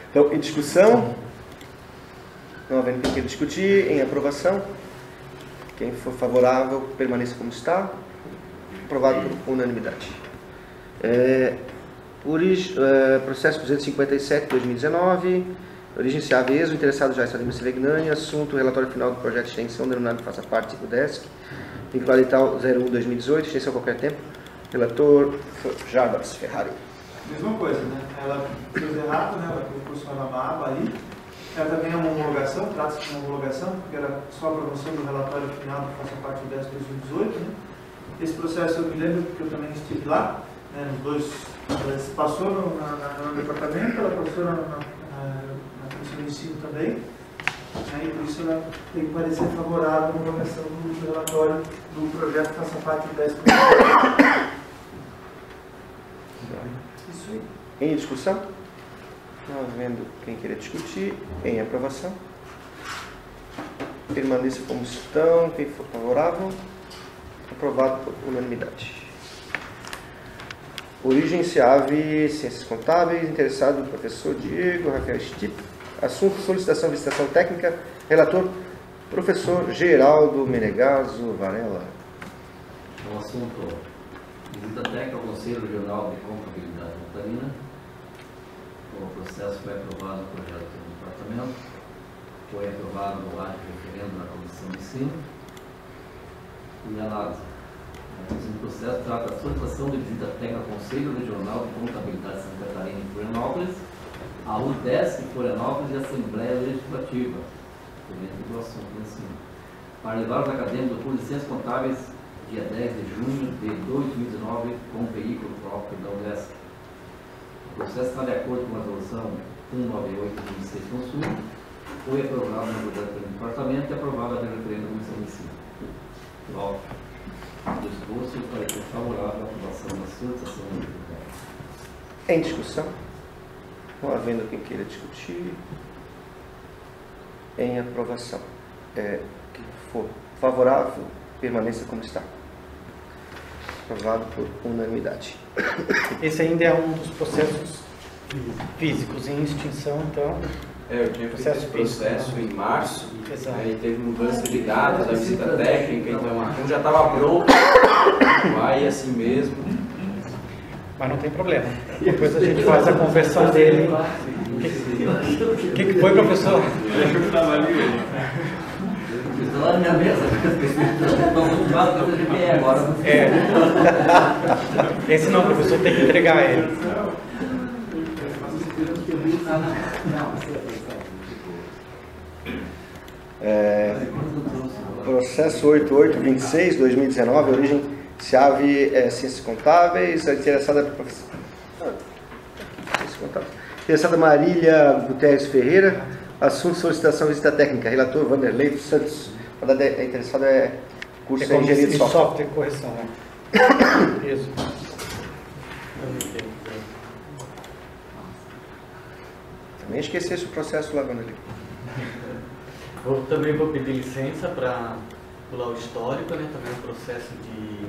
Speaker 1: Então, em discussão, não havendo quem queira discutir, em aprovação, quem for favorável, permaneça como está. Aprovado por unanimidade. Processo 257/2019, origem Ciaves, o interessado já está em Sevegnani, assunto, relatório final do projeto de extensão denominado faça parte do DESC, vinculado e tal 01/2018, extensão a qualquer tempo, relator Jarbas Ferrari.
Speaker 2: Mesma coisa, né? Ela fez errado, né? Ela colocou só na aba ali, Ela também é uma homologação, trata-se de uma homologação, porque era só a aprovação do relatório final que faça parte do 10 de 2018. Né? Esse processo eu me lembro porque eu também estive lá, né, nos dois, ela passou no departamento, ela passou na comissão de ensino também, né, e por isso ela tem que parecer favorável à homologação do relatório do projeto que faça parte do 10 de 2018.
Speaker 1: Isso aí. Em discussão? Não vendo quem querer discutir. Em aprovação. Permaneça como estão. Quem for favorável. Aprovado por unanimidade. Origem SEAV, Ciências Contábeis. Interessado, professor Diego Raquel Stipp. Assunto, solicitação de visitação técnica. Relator, professor Geraldo Menegaso Varela.
Speaker 12: O assunto, visita técnica ao Conselho Regional de Contabilidade Catarina. O processo foi aprovado no projeto do departamento. Foi aprovado no ato de referendo na Comissão de Ensino. E análise. O processo trata da solicitação de visita técnica ao Conselho Regional de Contabilidade de Santa Catarina em Florianópolis, a UDESC em Florianópolis e a Assembleia Legislativa, dentro do assunto do ensino, para levar os acadêmicos do curso de Ciências Contábeis, dia 10 de junho de 2019, com veículo próprio da UDESC. O processo está de acordo com a resolução 198/2006 consumo, foi aprovado no projeto do departamento e aprovado a referendo da Comissão de Ensino. Logo, do esforço e parecer favorável à aprovação da solicitação do projeto.
Speaker 1: Em discussão? Não havendo quem queira discutir. Em aprovação. Quem for favorável, permaneça como está. Aprovado por unanimidade.
Speaker 8: Esse ainda é um dos processos físicos em extinção, então.
Speaker 11: Eu tinha feito esse processo em março, e teve mudança de data da visita técnica, então já estava pronto, vai assim mesmo.
Speaker 8: Mas não tem problema. Depois a gente faz a conversão dele. O que foi, professor?
Speaker 12: Eu estava ali. Estou lá na minha mesa. Agora.
Speaker 8: Esse não, professor, tem que entregar ele.
Speaker 1: Processo 8826/2019, origem SEAV, Ciências Contábeis, a interessada interessada Marília Guterres Ferreira, assunto solicitação visita técnica, relator Vanderlei dos Santos, a interessada é curso de engenharia de software.
Speaker 8: Correção, né? Isso.
Speaker 1: Também esquecesse o processo lá, Vanderlei.
Speaker 5: Eu também vou pedir licença para pular o histórico, né? Também o processo de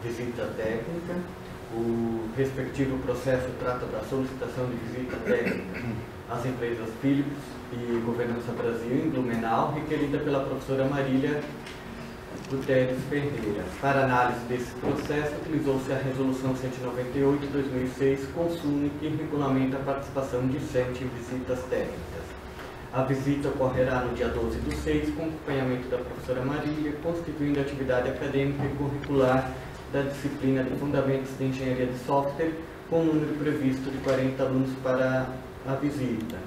Speaker 5: visita técnica. O respectivo processo trata da solicitação de visita técnica às empresas Philips e Governança Brasil em Blumenau, requerida pela professora Marília Guterres Ferreira. Para análise desse processo, utilizou-se a Resolução 198/2006, Consumo, que regulamenta a participação discente em visitas técnicas. A visita ocorrerá no dia 12/6, com acompanhamento da professora Marília, constituindo atividade acadêmica e curricular da disciplina de Fundamentos de Engenharia de Software, com número previsto de 40 alunos para a visita.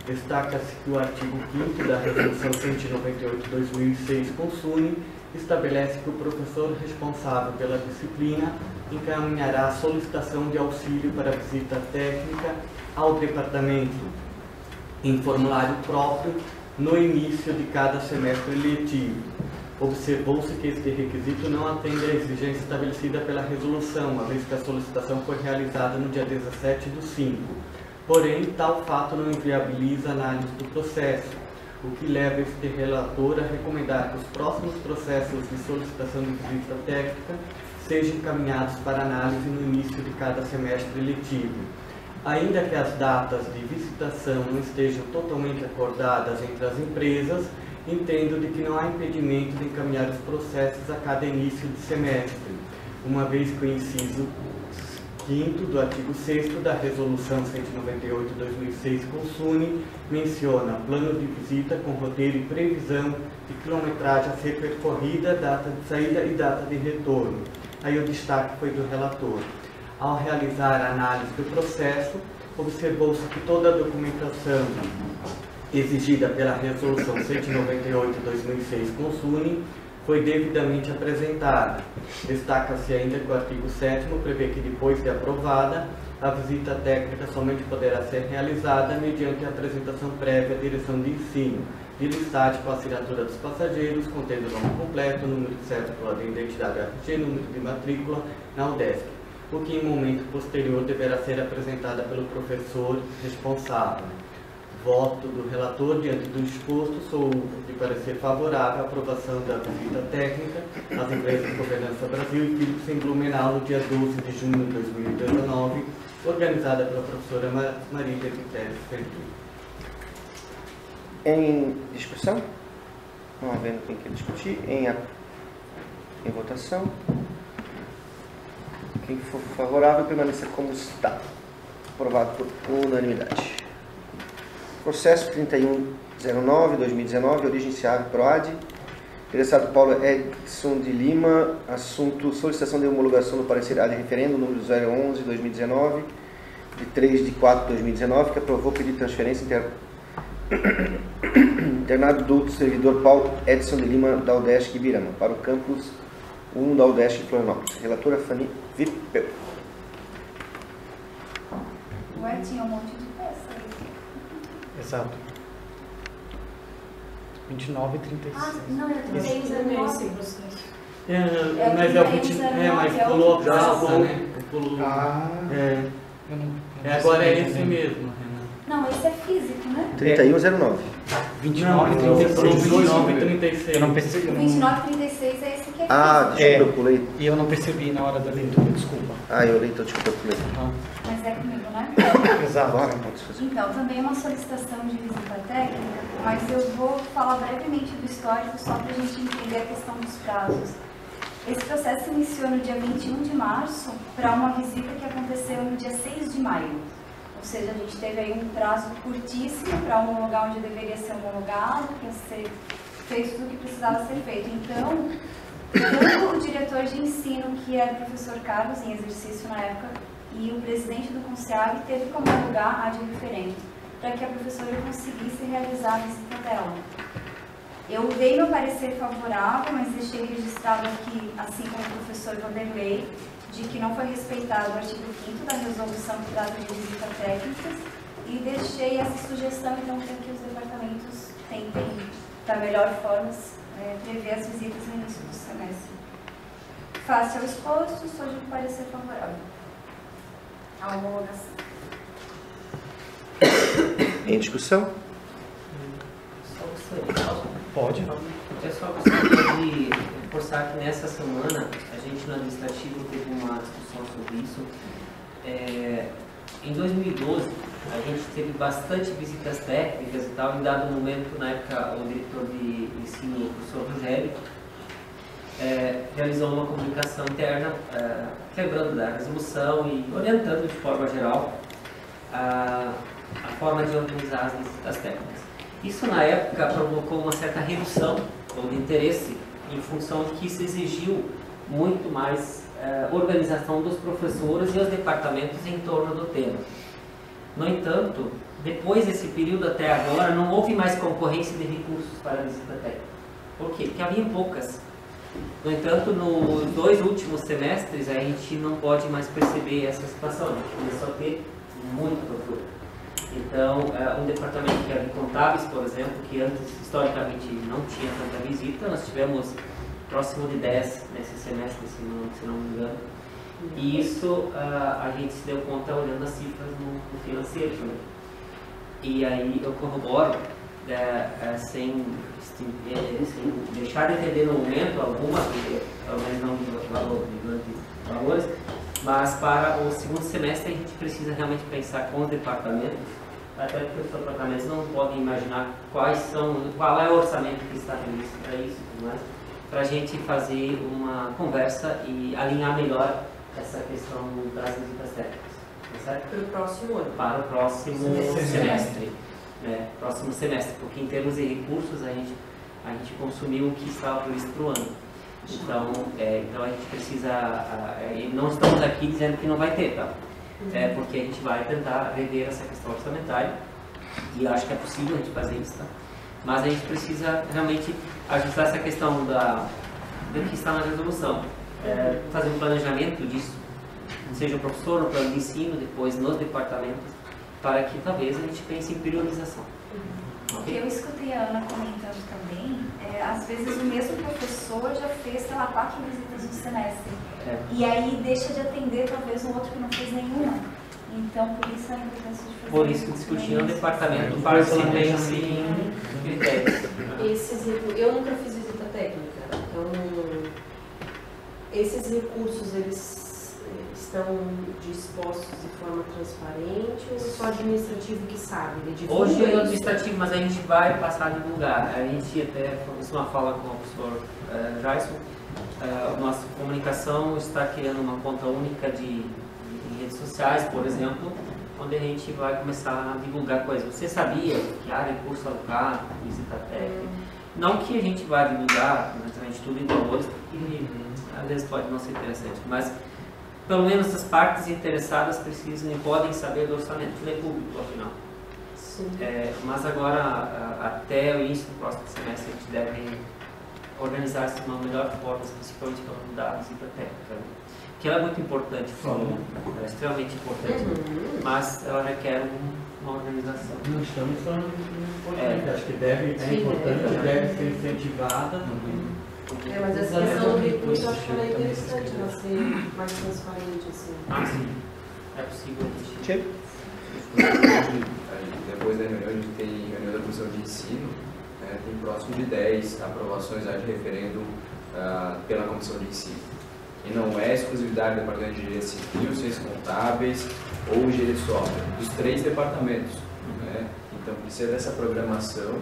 Speaker 5: Destaca-se que o artigo 5º da Resolução 198/2006, Consune, estabelece que o professor responsável pela disciplina encaminhará a solicitação de auxílio para a visita técnica ao departamento em formulário próprio no início de cada semestre letivo. Observou-se que este requisito não atende à exigência estabelecida pela resolução, uma vez que a solicitação foi realizada no dia 17/5. Porém, tal fato não inviabiliza a análise do processo, o que leva este relator a recomendar que os próximos processos de solicitação de visita técnica sejam encaminhados para análise no início de cada semestre letivo. Ainda que as datas de visitação não estejam totalmente acordadas entre as empresas, entendo de que não há impedimento de encaminhar os processos a cada início de semestre, uma vez que o inciso 5º do artigo 6º da Resolução 198/2006 Consune menciona plano de visita com roteiro e previsão de quilometragem a ser percorrida, data de saída e data de retorno. Aí o destaque foi do relator. Ao realizar a análise do processo, observou-se que toda a documentação exigida pela Resolução 198/2006 Consune foi devidamente apresentada. Destaca-se ainda que o artigo 7º prevê que, depois de aprovada, a visita técnica somente poderá ser realizada mediante a apresentação prévia à direção de ensino de listagem com a assinatura dos passageiros, contendo o nome completo, número de cédula de identidade RG, número de matrícula na UDESC, o que em momento posterior deverá ser apresentada pelo professor responsável. Voto do relator diante do exposto, sou de parecer favorável à aprovação da visita técnica às empresas de Governança Brasil e Philips em Blumenau no dia 12 de junho de 2019, organizada pela professora Marília Guterres Ferreira.
Speaker 1: Em discussão? Não havendo quem quer discutir. Em votação. Quem for favorável, permaneça como está. Aprovado por unanimidade. Processo 3109/2019, origem SEAV PROAD. Interessado Paulo Edson de Lima. Assunto: solicitação de homologação do parecer ad referendo, número 011/2019, de 3/4/2019, que aprovou o pedido de transferência internado do servidor Paulo Edson de Lima, da UDESC Ibirama, para o campus 1 da UDESC Florianópolis. Relatora Fanny Vipel.
Speaker 9: Ué, tinha um monte de peça aí.
Speaker 8: Exato. 29 e 36.
Speaker 9: Ah, não, é 36,
Speaker 5: Mas é o 20, mas pulou a praça, né? Agora é esse mesmo, Renan.
Speaker 9: Não, esse é físico, né?
Speaker 1: 3109.
Speaker 8: 29 e 36. Eu não percebi.
Speaker 9: O 29 e 36 é esse que é físico.
Speaker 1: Ah, desculpa, eu pulei.
Speaker 8: E eu não percebi na hora da leitura, desculpa.
Speaker 1: Ah, eu li, então desculpa, eu pulei.
Speaker 9: Mas é comigo, né?
Speaker 8: Exato.
Speaker 1: Agora pode fazer.
Speaker 9: Então, também é uma solicitação de visita técnica, mas eu vou falar brevemente do histórico só para a gente entender a questão dos prazos. Esse processo iniciou no dia 21 de março para uma visita que aconteceu no dia 6 de maio. Ou seja, a gente teve aí um prazo curtíssimo para homologar onde deveria ser homologado, para ser feito tudo o que precisava ser feito. Então, tanto o diretor de ensino, que era o professor Carlos, em exercício na época, e o presidente do CONSEAV teve que homologar a de referendo, para que a professora conseguisse realizar a visita dela. Eu dei meu parecer favorável, mas deixei registrado aqui, assim como o professor Vanderlei, de que não foi respeitado o artigo 5º da resolução que trata de visita técnicas, e deixei essa sugestão, então, para que os departamentos tentem, da melhor forma, prever as visitas no início do semestre. Face ao exposto, sou de parecer favorável à homologação.
Speaker 1: Em discussão?
Speaker 8: Pode.
Speaker 3: Eu só gostaria de reforçar que nessa semana a gente no administrativo teve uma discussão sobre isso. Em 2012 a gente teve bastante visitas técnicas e tal. Em dado momento, na época, o diretor de ensino, o professor Rogério, realizou uma comunicação interna lembrando da resolução e orientando de forma geral a forma de organizar as visitas técnicas. Isso, na época, provocou uma certa redução de interesse em função de que se exigiu muito mais organização dos professores e os departamentos em torno do tema. No entanto, depois desse período até agora, não houve mais concorrência de recursos para a visita técnica. Por quê? Porque havia poucas. No entanto, nos 2 últimos semestres, a gente não pode mais perceber essa situação. A gente começou a ter muita procura. Então, um departamento que era de contábeis, por exemplo, que antes, historicamente, não tinha tanta visita, nós tivemos próximo de 10 nesse semestre, se não me engano. E isso a gente se deu conta olhando as cifras no financeiro também. E aí eu corroboro, sem deixar de entender no momento alguma, talvez não de valores, mas para o segundo semestre a gente precisa realmente pensar com os departamentos, até porque os departamentos não podem imaginar qual é o orçamento que está previsto para isso, para a gente fazer uma conversa e alinhar melhor essa questão das visitas técnicas. Certo?
Speaker 4: Para o próximo ano.
Speaker 3: Para o próximo semestre. Próximo semestre, porque em termos de recursos a gente consumiu o que estava previsto para o ano. Então a gente precisa, não estamos aqui dizendo que não vai ter, tá? Porque a gente vai tentar rever essa questão orçamentária E acho que é possível a gente fazer isso, tá? Mas a gente precisa realmente ajustar essa questão do que está na resolução. Fazer um planejamento disso, seja o professor, no plano de ensino, depois nos departamentos, para que talvez a gente pense em priorização.
Speaker 9: O que eu escutei a Ana comentando também, às vezes o mesmo professor já fez, sei lá, 4 visitas no semestre. E aí deixa de atender talvez um outro que não fez nenhuma. Então, por isso a importância de fazer...
Speaker 3: Por isso que discutir no departamento para se pense em critérios.
Speaker 4: Eu nunca fiz visita técnica, então esses recursos, eles estão dispostos de forma transparente ou só administrativo que sabe?
Speaker 3: Hoje é administrativo, mas a gente vai passar a divulgar. A gente até fez uma fala com o professor Jason. Nossa comunicação está criando uma conta única em redes sociais, por exemplo, onde a gente vai começar a divulgar coisas. Você sabia que há recurso alocado, visita técnica? Não que a gente vá divulgar naturalmente tudo em valores, porque às vezes pode não ser interessante, mas pelo menos as partes interessadas precisam e podem saber do orçamento, tudo é público, afinal. Mas agora, até o início do próximo semestre, a gente deve organizar-se de uma melhor forma, principalmente falando da visita técnica, que ela é muito importante, ela é extremamente importante, mas ela requer uma organização.
Speaker 5: Não estamos falando importante, acho que é importante, deve ser incentivada.
Speaker 4: Mas essa questão do recurso eu acho que ela é interessante, ela ser mais transparente, assim.
Speaker 3: Sim. É possível.
Speaker 11: Depois da reunião, a gente tem reunião da Comissão de Ensino, tem próximo de 10 aprovações de referendo pela Comissão de Ensino. E não é exclusividade do Departamento de Engenharia Civil, Ciências Contábeis ou Engenharia de Software, dos 3 departamentos. Então, precisa dessa programação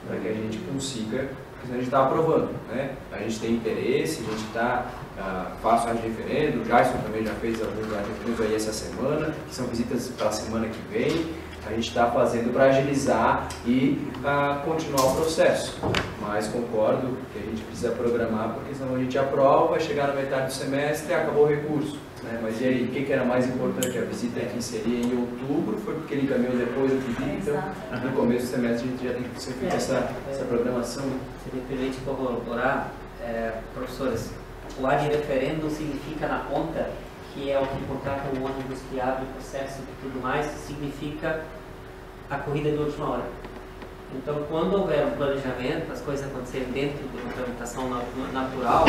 Speaker 11: para que a gente consiga, porque a gente está aprovando. A gente tem interesse, a gente está, faz o referendo, o Jason também já fez alguns referendos aí essa semana, que são visitas para a semana que vem. A gente está fazendo para agilizar e continuar o processo. Mas concordo que a gente precisa programar, porque senão a gente aprova, vai chegar na metade do semestre e acabou o recurso. Mas e aí, o que era mais importante? A visita que seria em outubro, foi porque ele encaminhou depois do pedido, então no começo do semestre a gente já tem que ser feita essa programação.
Speaker 3: Se me permite corroborar, professores, o ad referendo significa na ponta, que é o que contrata o ônibus que abre o processo e tudo mais, significa a corrida de última hora. Então, quando houver um planejamento, as coisas acontecerem dentro de uma tramitação natural,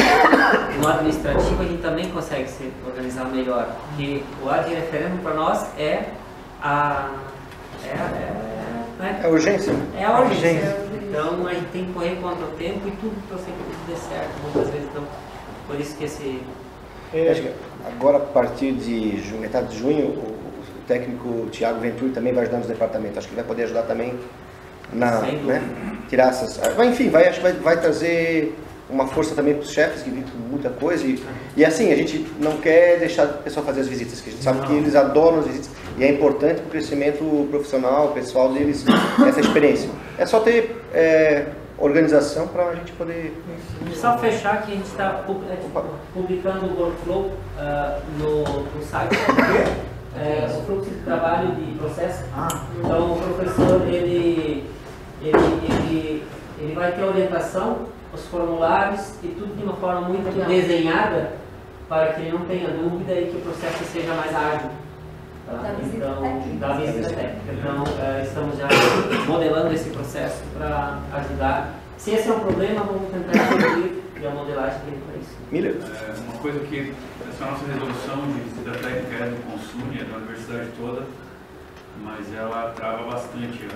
Speaker 3: no administrativo a gente também consegue se organizar melhor, porque o ad referendo para nós é a
Speaker 1: urgência.
Speaker 3: É a urgência. Então, a gente tem que correr contra o tempo e tudo para que tudo dê certo, muitas vezes. Então, por isso que esse...
Speaker 1: Agora, a partir de metade de junho, o técnico Tiago Venturi também vai ajudar nos departamentos. Acho que vai poder ajudar também tirar essas... Enfim, acho que vai trazer uma força também para os chefes, que vivem muita coisa. E assim, a gente não quer deixar o pessoal fazer as visitas, que a gente sabe que eles adoram as visitas. E é importante para o crescimento profissional, pessoal deles, essa experiência. É só ter organização para a gente poder...
Speaker 3: Só fechar que a gente está publicando o workflow no site, o fluxo de trabalho de processo. Então o professor ele vai ter orientação, os formulários e tudo de uma forma muito desenhada para que ele não tenha dúvida e que o processo seja mais ágil. Da visita técnica. Então, estamos já modelando esse processo para ajudar. Se esse é um problema, vamos tentar resolver e a modelagem tem para isso.
Speaker 6: Uma coisa que essa nossa resolução de visita técnica é do Consune, é da universidade toda, mas ela trava bastante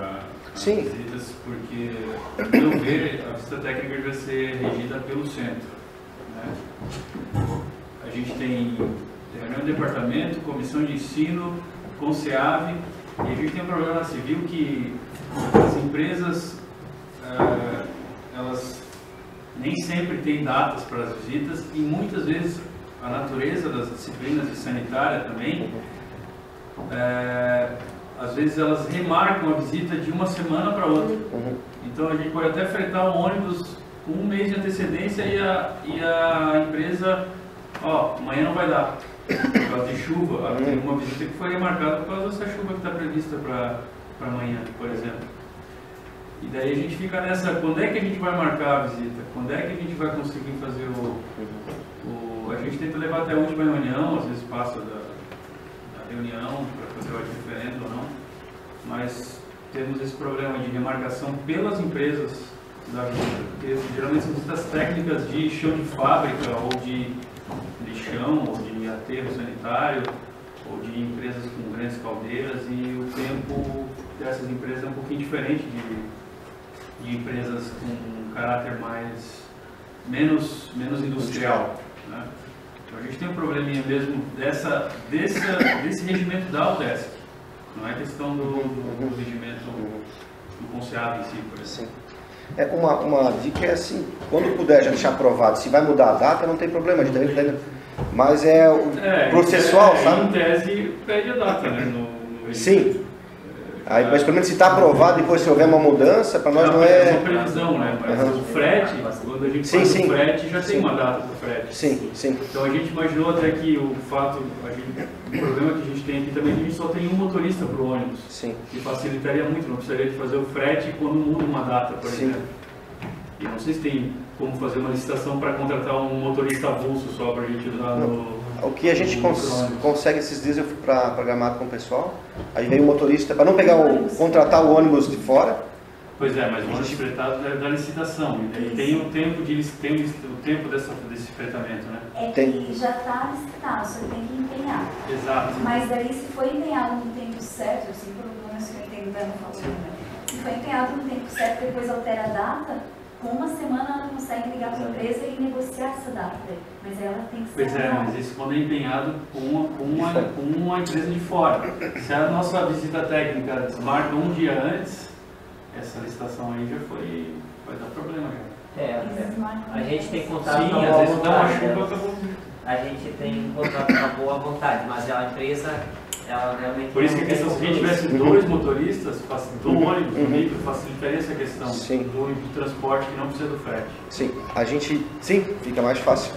Speaker 6: as visitas, porque, no meu ver, a visita técnica deve ser regida pelo centro. A gente tem reunião de departamento, comissão de ensino, CONSEAV, e a gente tem um problema civil que as empresas, elas nem sempre têm datas para as visitas e muitas vezes a natureza das disciplinas de sanitária também, às vezes elas remarcam a visita de uma semana para outra. Então a gente pode até fretar um ônibus com um mês de antecedência e a empresa, amanhã não vai dar. Por causa de chuva, tem uma visita que foi remarcada por causa dessa chuva que está prevista para para amanhã, por exemplo. E daí a gente fica nessa, quando é que a gente vai marcar a visita? Quando é que a gente vai conseguir fazer a gente tenta levar até a última reunião, às vezes passa da reunião para fazer o referendo ou não, mas temos esse problema de remarcação pelas empresas da visita, porque geralmente são visitas técnicas de chão de fábrica, ou de chão, ou de aterro sanitário, ou de empresas com grandes caldeiras, e o tempo dessas empresas é um pouquinho diferente de empresas com um caráter menos industrial, né? Então a gente tem um probleminha mesmo desse regimento da UDESC, não é questão do regimento do Conceab em si, por exemplo.
Speaker 1: Uma dica é assim, quando puder já deixar aprovado, se vai mudar a data, não tem problema, mas é o processual, sabe?
Speaker 6: Em tese, pede a data, né?
Speaker 1: Sim. Aí, mas pelo menos se está aprovado, depois se houver uma mudança, para nós não é...
Speaker 6: É uma previsão, né? Mas o frete, quando a gente faz o frete, já tem uma data do frete.
Speaker 1: Sim.
Speaker 6: Então a gente imaginou até que o problema que a gente tem aqui também é que a gente só tem um motorista para o ônibus.
Speaker 1: Sim.
Speaker 6: Que facilitaria muito, não precisaria de fazer o frete quando muda uma data, por exemplo. E não sei se tem como fazer uma licitação para contratar um motorista avulso só para a gente usar no...
Speaker 1: O que a gente consegue esses dias, eu fui para Gramado com o pessoal, aí veio um motorista, para não contratar o ônibus de fora.
Speaker 6: Pois é, mas o ônibus fretado é da licitação, e tem o tempo, desse fretamento, né?
Speaker 9: É que já está licitado, só tem que empenhar.
Speaker 6: Exato.
Speaker 9: Mas daí se foi empenhado no tempo certo, assim, pelo menos que eu entendo bem, não falo, né? Se foi empenhado no tempo certo, depois altera a data, com uma semana ela consegue ligar para a empresa e negociar essa data. Mas ela tem que ser...
Speaker 6: Pois é, mas isso quando é empenhado com uma empresa de fora. Se a nossa visita técnica desmarca um dia antes, essa licitação aí já vai dar problema.
Speaker 3: A gente tem contrato
Speaker 6: com
Speaker 3: a
Speaker 6: boa vontade.
Speaker 3: A gente tem contrato com a boa vontade, mas a empresa... Ela realmente
Speaker 6: por isso que a questão, se a gente tivesse dois motoristas, do ônibus, do micro, facilitaria essa questão do transporte que não precisa do frete.
Speaker 1: Sim, fica mais fácil.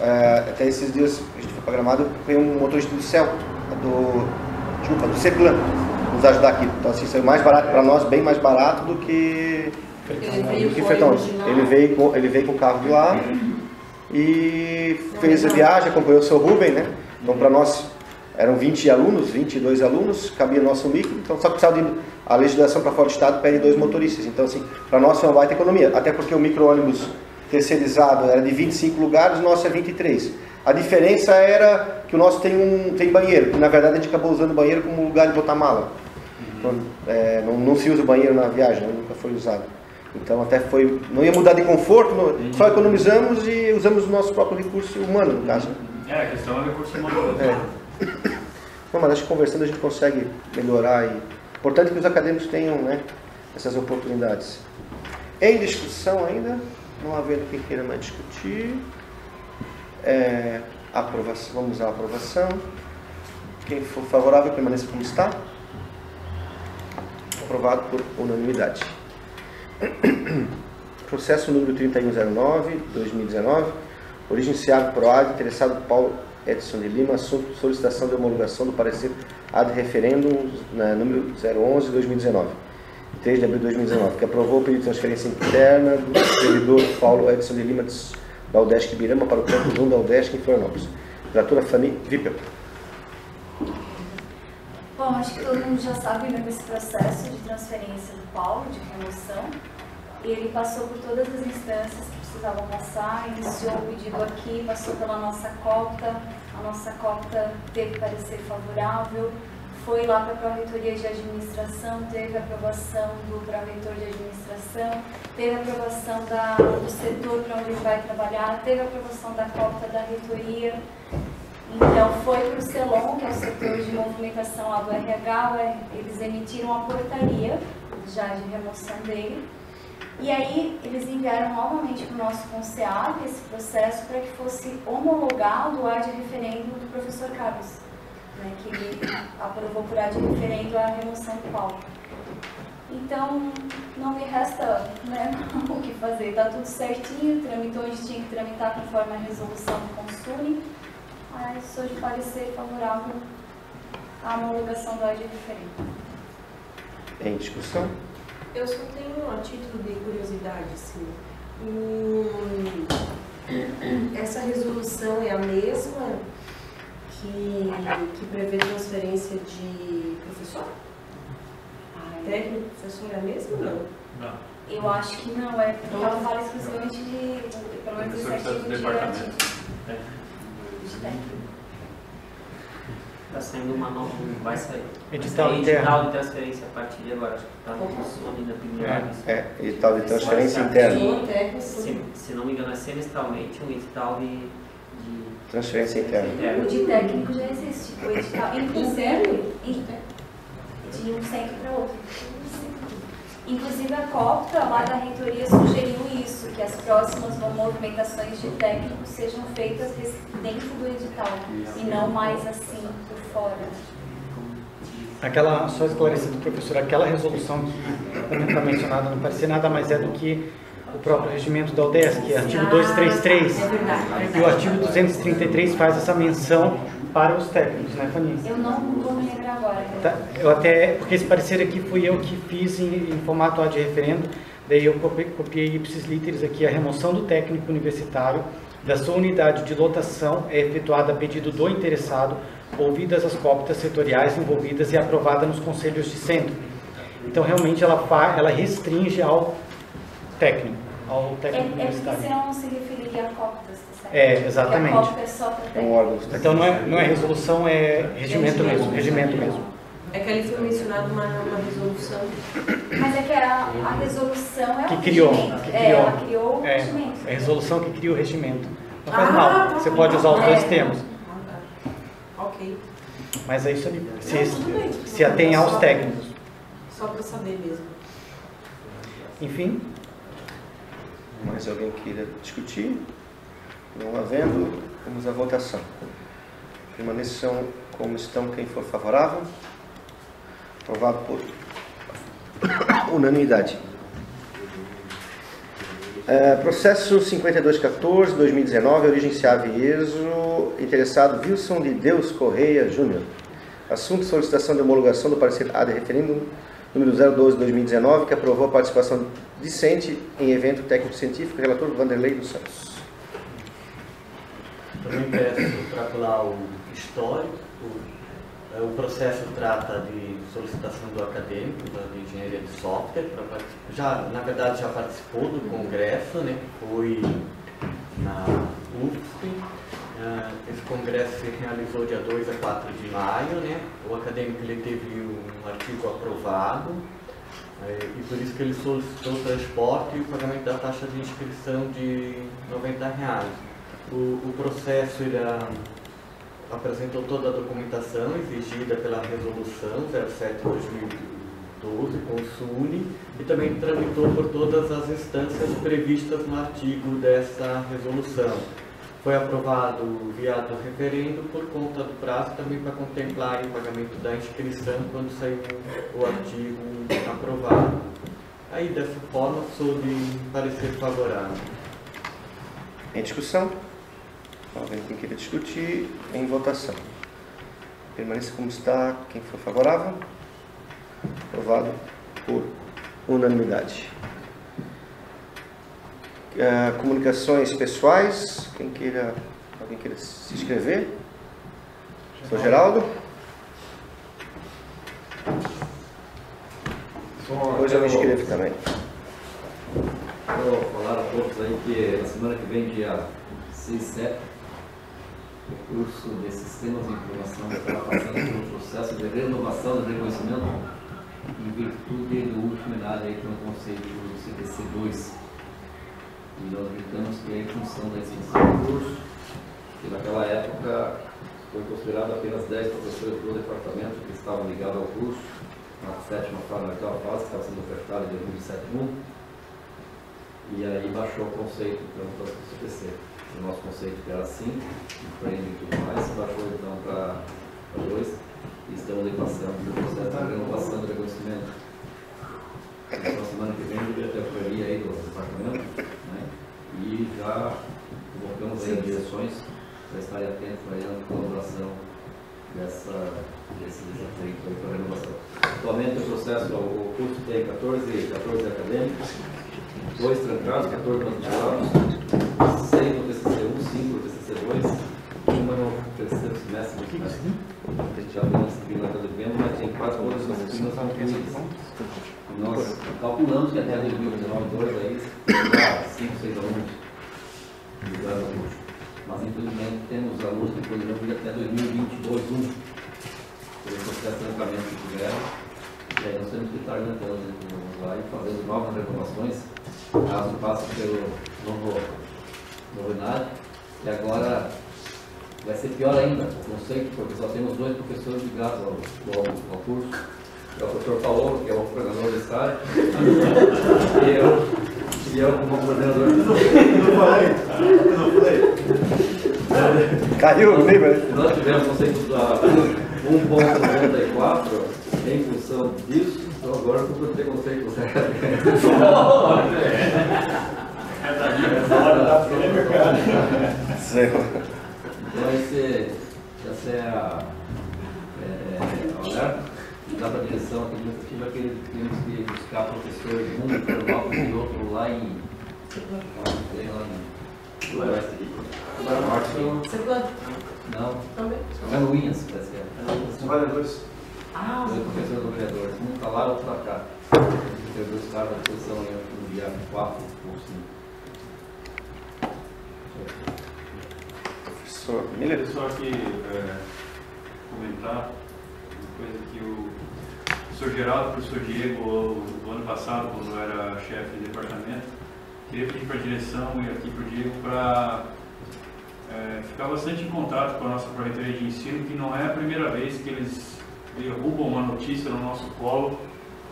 Speaker 1: Até esses dias a gente foi para Gramado, foi um motorista do Céu, do Ceplan, nos ajudar aqui. Então assim, saiu mais barato para nós, bem mais barato do que fretão. Ele veio com o carro de lá e fez a viagem, acompanhou o seu Rubem, né? Então para nós eram 22 alunos, cabia nosso micro, então só precisava a legislação para fora do estado pede 2 motoristas. Então assim, para nós é uma baita economia, até porque o micro-ônibus terceirizado era de 25 lugares, o nosso é 23. A diferença era que o nosso tem banheiro, que na verdade a gente acabou usando o banheiro como lugar de botar mala. Então, não se usa o banheiro na viagem, nunca foi usado. Então até não ia mudar de conforto, só economizamos e usamos o nosso próprio recurso humano, no caso.
Speaker 6: A questão é o recurso humano.
Speaker 1: Não, mas acho que conversando a gente consegue melhorar. Importante que os acadêmicos tenham, né, essas oportunidades. Em discussão ainda, não havendo quem queira mais discutir. Aprovação, vamos à aprovação. Quem for favorável, permaneça como está. Aprovado por unanimidade. Processo número 3109/2019. Origem SEAB PROAD, interessado Paulo Edson de Lima, assunto solicitação de homologação do parecer ad referendum, número 011/2019, 3 de abril de 2019, que aprovou o pedido de transferência interna do servidor Paulo Edson de Lima da UDESC Ibirama para o campus 1 da UDESC em Florianópolis. Relatora Fanny Vippel.
Speaker 9: Bom, acho que todo mundo já sabe desse processo de transferência do Paulo, de remoção. Ele passou por todas as instâncias que precisavam passar, iniciou o pedido aqui, passou pela nossa COPTA, a nossa COPTA teve parecer favorável, foi lá para a Pró-Reitoria de Administração, teve aprovação do Pró-Reitor de Administração, teve aprovação do setor para onde ele vai trabalhar, teve aprovação da COPTA da Reitoria. Então foi para o CELON, que é o setor de movimentação lá do RH, eles emitiram a portaria já de remoção dele. E aí eles enviaram novamente para o nosso Conceab esse processo para que fosse homologado o ad referendo do professor Carlos, né, que ele aprovou por ad referendo a remoção do Paulo. Então não me resta, né, o que fazer, está tudo certinho, tramitou onde tinha que tramitar conforme a resolução do Consune, mas sou de parecer favorável à homologação do ad referendo.
Speaker 1: Em discussão?
Speaker 4: Eu só tenho, a título de curiosidade, assim, essa resolução é a mesma que prevê transferência de professor? Técnico, professor, é a mesma ou não?
Speaker 10: Não.
Speaker 9: Eu acho que não, é porque ela fala exclusivamente de, pelo menos esse artigo de técnico.
Speaker 3: Está saindo uma nova, vai sair.
Speaker 8: Edital
Speaker 3: edital de transferência a partir de agora. Acho que está no Sony da primeira vez.
Speaker 1: Edital de transferência interna.
Speaker 3: Se não me engano, é semestralmente um edital de
Speaker 1: transferência interna.
Speaker 9: O de técnico já existe, o edital interno de um centro para outro. Inclusive a COPTA lá da reitoria sugeriu isso, que as próximas movimentações de técnicos sejam feitas dentro do edital e não mais assim por fora.
Speaker 8: Aquela, só esclarecendo, professor, aquela resolução que também está mencionada no parecer nada mais é do que o próprio regimento da UDESC, que é artigo 233.
Speaker 4: É verdade.
Speaker 8: E o artigo 233 faz essa menção para os técnicos, né, Fanny?
Speaker 9: Eu não vou me lembrar agora.
Speaker 8: Tá, eu até, porque esse parecer aqui fui eu que fiz em formato ad referendo, daí eu copiei ipsis literis aqui, a remoção do técnico universitário da sua unidade de lotação é efetuada a pedido do interessado, ouvidas as COPTAs setoriais envolvidas e aprovada nos conselhos de centro. Então, realmente, ela restringe ao técnico universitário.
Speaker 9: Você não se referiria a COPTAS, tá certo?
Speaker 8: É, exatamente.
Speaker 9: Porque a COPTA é só para técnico.
Speaker 8: Então, não é resolução, é regimento mesmo.
Speaker 4: É que ali foi mencionado uma resolução.
Speaker 9: Mas é que a resolução é
Speaker 8: que
Speaker 9: o
Speaker 8: criou,
Speaker 9: regimento. Ela criou o regimento.
Speaker 8: É a resolução que cria o regimento. Não faz mal, você pode usar os dois termos.
Speaker 4: Ok.
Speaker 8: Mas é isso ali. Se atém aos técnicos.
Speaker 4: Só para saber mesmo.
Speaker 8: Enfim.
Speaker 1: Mais alguém queira discutir? Não havendo, vamos à votação. Permaneçam como estão quem for favorável. Aprovado por unanimidade. Processo 5214-2019, origem SEAV ESO, interessado Wilson de Deus Correia Júnior. Assunto: solicitação de homologação do parecer ad referendum número 012-2019, que aprovou a participação discente em evento técnico-científico, relator Vanderlei dos Santos.
Speaker 5: Também peço para colar o histórico. O processo trata de solicitação do acadêmico de engenharia de software, na verdade já participou do congresso, né, que foi na UFSC. Esse congresso se realizou dia 2 a 4 de maio, né? O acadêmico ele teve um artigo aprovado, e por isso que ele solicitou o transporte e o pagamento da taxa de inscrição de R$90. O processo ele apresentou toda a documentação exigida pela resolução 07/2012 com o SUNE e também tramitou por todas as instâncias previstas no artigo dessa resolução. Foi aprovado via ato referendo por conta do prazo também para contemplar o pagamento da inscrição quando saiu o artigo aprovado. Aí, dessa forma, sou de parecer favorável.
Speaker 1: Em discussão? Alguém que queira discutir? Em votação. Permaneça como está quem for favorável. Aprovado por unanimidade. Comunicações pessoais. Alguém queira se inscrever? Sou Geraldo. Depois eu me inscrevo também.
Speaker 12: Vou falar a todos aí que na semana que vem, dia 6 e 7, o curso de Sistemas de Informação estará passando por um processo de renovação de reconhecimento em virtude do último idade aí com o conceito do CPC2. E nós acreditamos que é em função da extensão do curso, que naquela época foi considerado apenas 10 professores do departamento que estavam ligados ao curso, na sétima fase, naquela fase que estava sendo ofertada em 2007. E aí baixou o conceito então para o CPC. O nosso conceito que era 5, empreende e tudo mais, baixou então para 2 e estamos aí passando pelo processo de renovação de reconhecimento. Então, semana que vem, eu deveria ter a correria aí do departamento, né? E já colocamos aí direções para estarem atentos aí na colaboração desse desafio para a renovação. Atualmente o processo, o curso tem 14 acadêmicos, 2 trancados, 14 matriculados, 6 no TCC1, 5 no TCC2, uma no terceiro semestre, a gente já tem uma disciplina que está devendo, mas tem quase todas as disciplinas concluídas. Nós calculamos que até 2019, aí, terá 5, 6 alunos ligados ao curso. Mas, infelizmente, temos alunos que poderão vir até 2022, pelo processo de trancamento que tiveram. E aí nós temos que estar adiantando lá e fazendo novas renovações, caso passe pelo novo ENAD. E agora vai ser pior ainda o conceito, porque só temos 2 professores ligados ao curso. É o professor Paulo, que é o coordenador dessa área, e eu como coordenador.
Speaker 1: Eu não falei. Caiu o nível.
Speaker 12: Nós tivemos o conceito da 1.94 em função disso, então agora eu estou com preconceito. Então essa é a alerta. Dá para a direção aqui administrativa que temos que buscar professores de um formal e outro lá em oeste aqui. Agora norte. Não. Também. Canoinhas, parece que é.
Speaker 2: Trabalhadores.
Speaker 12: Dois professores do vereador. Um está lá, outro está cá. Os vereadores estavam à disposição no dia 4 ou 5.
Speaker 1: Professor Miller.
Speaker 6: Eu só aqui comentar uma coisa que o professor Geraldo e o professor Diego, do ano passado, quando eu era chefe de departamento, queria pedir para a direção e aqui para o Diego para ficar bastante em contato com a nossa Pró-Reitoria de Ensino, que não é a primeira vez que eles derrubam uma notícia no nosso colo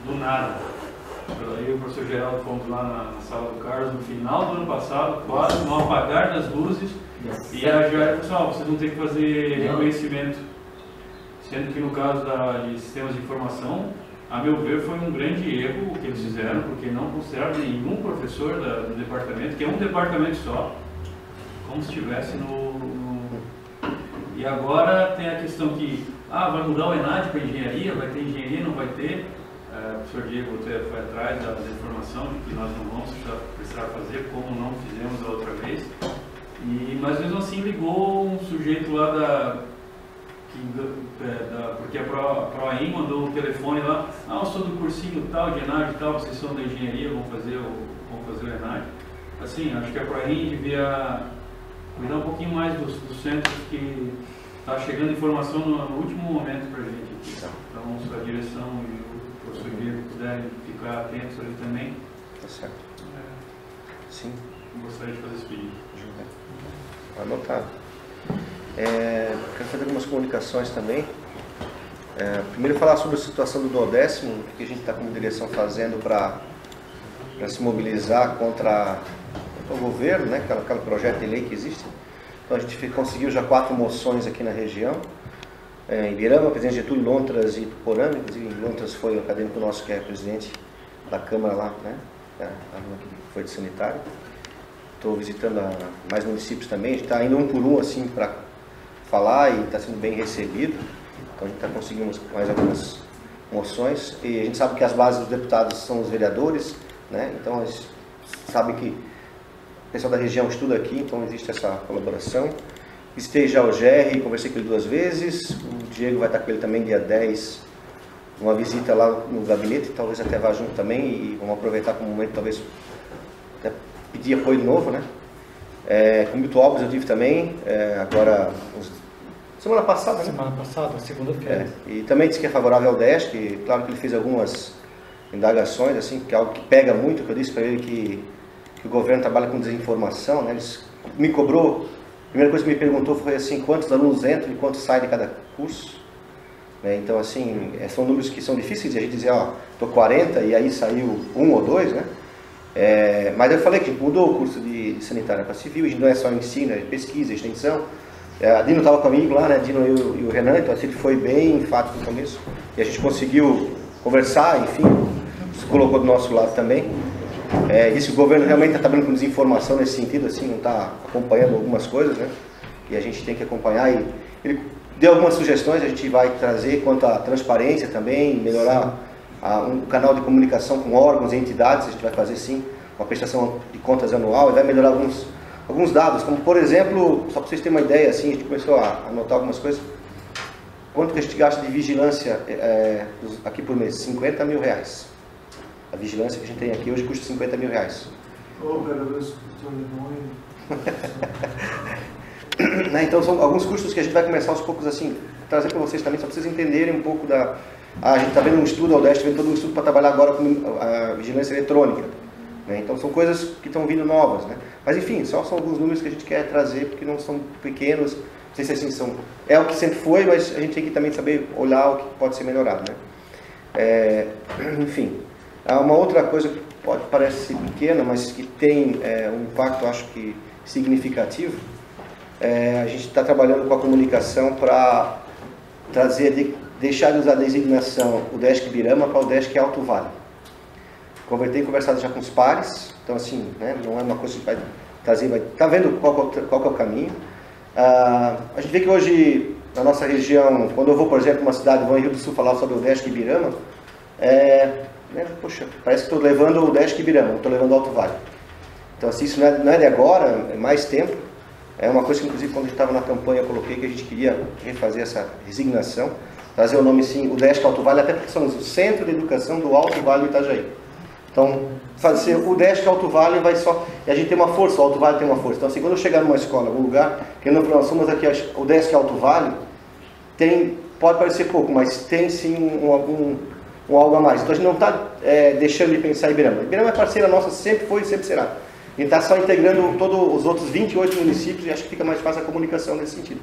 Speaker 6: do nada. Eu e o professor Geraldo fomos lá na sala do Carlos no final do ano passado, quase no apagar das luzes, e a Jair falou assim, ó, vocês vão ter que fazer reconhecimento. Sendo que no caso de sistemas de informação, a meu ver, foi um grande erro o que eles fizeram, porque não consideraram nenhum professor do departamento, que é um departamento só, como se estivesse E agora tem a questão que, vai mudar o ENAD para engenharia, vai ter engenharia, não vai ter. O professor Diego foi atrás da informação de que nós não vamos precisar fazer, como não fizemos a outra vez. Mas mesmo assim ligou um sujeito lá porque a ProAim mandou um telefone lá, eu sou do cursinho tal, de ENAD e tal, vocês são da engenharia, vão fazer o ENAD. Assim, acho que a ProAim devia cuidar um pouquinho mais dos centros que está chegando informação no último momento para a gente aqui. Então, se a direção e o professor Diego puderem ficar atentos ali também.
Speaker 1: Tá certo. Sim.
Speaker 6: Gostaria de fazer esse pedido.
Speaker 1: Anotado. Quero fazer algumas comunicações também. Primeiro falar sobre a situação do duodécimo, o que a gente está como direção fazendo para se mobilizar contra o governo, né, aquele projeto de lei que existe. Então a gente conseguiu já 4 moções aqui na região, em Ibirama, Presidente Getúlio, Lontras e Tuporanga. Inclusive em Lontras foi o acadêmico nosso que é presidente da Câmara lá, né, que foi de sanitário. Estou visitando mais municípios também, a gente está indo um por um assim para falar e está sendo bem recebido. Então a gente está conseguindo mais algumas moções e a gente sabe que as bases dos deputados são os vereadores, né? Então eles sabem que o pessoal da região estuda aqui, então existe essa colaboração. Visitei já o GR, conversei com ele 2 vezes, o Diego vai estar com ele também dia 10, uma visita lá no gabinete, talvez até vá junto também e vamos aproveitar como momento, talvez até pedir apoio de novo, né? Com o Milton Alves eu tive também, agora, semana passada, né?
Speaker 8: Semana passada, segunda-feira.
Speaker 1: E também disse que é favorável ao DESC, claro que ele fez algumas indagações, assim, que é algo que pega muito, que eu disse para ele que o governo trabalha com desinformação, né? Ele me cobrou, a primeira coisa que me perguntou foi assim, quantos alunos entram e quantos saem de cada curso, né? Então assim, são números que são difíceis de a gente dizer, estou 40 e aí saiu 1 ou 2, né? Mas eu falei que mudou o curso de sanitária para civil, a gente não é só ensino, é pesquisa, extensão. A Dino estava comigo lá, né? A Dino e o Renan, então assim, ele foi bem enfático no começo e a gente conseguiu conversar, enfim, se colocou do nosso lado também. Disse que o governo realmente está trabalhando com desinformação nesse sentido, assim, não está acompanhando algumas coisas, né? E a gente tem que acompanhar. E ele deu algumas sugestões, a gente vai trazer quanto à transparência também, melhorar um canal de comunicação com órgãos e entidades, a gente vai fazer sim uma prestação de contas anual e vai melhorar alguns dados, como por exemplo, só para vocês terem uma ideia, assim, a gente começou a anotar algumas coisas. Quanto que a gente gasta de vigilância aqui por mês? 50 mil reais. A vigilância que a gente tem aqui hoje custa 50 mil reais. Então são alguns custos que a gente vai começar aos poucos assim, trazer para vocês também, só para vocês entenderem um pouco da... a gente está vendo um estudo, a UDESC está vendo todo um estudo para trabalhar agora com a vigilância eletrônica. Né? Então são coisas que estão vindo novas. Né? Mas enfim, só são alguns números que a gente quer trazer, porque não são pequenos. Não sei se assim são... É o que sempre foi, mas a gente tem que também saber olhar o que pode ser melhorado. Né? Enfim, uma outra coisa que pode parecer pequena, mas que tem um impacto, acho que, significativo. A gente está trabalhando com a comunicação para deixar de usar a designação UDESC Birama para o UDESC Alto Vale. Conversei conversado já com os pares, então assim, né, não é uma coisa que vai trazer, tá vendo qual que é o caminho. A gente vê que hoje, na nossa região, quando eu vou, por exemplo, uma cidade, vou em Rio do Sul falar sobre o UDESC Birama, poxa, parece que estou levando o UDESC Birama, não estou levando o Alto Vale. Então assim, isso não é de agora, é mais tempo. É uma coisa que, inclusive, quando a gente estava na campanha, eu coloquei que a gente queria refazer essa resignação, trazer o nome, sim, o UDESC Alto Vale, até porque somos o Centro de Educação do Alto Vale do Itajaí. Então, fazer o UDESC Alto Vale vai só... E a gente tem uma força, o Alto Vale tem uma força. Então, assim, quando eu chegar numa escola, algum lugar, que nós somos aqui, o UDESC Alto Vale, pode parecer pouco, mas tem, sim, um algo a mais. Então, a gente não está deixando de pensar em Ibirama. Ibirama é parceira nossa, sempre foi e sempre será. E está só integrando todos os outros 28 municípios e acho que fica mais fácil a comunicação nesse sentido.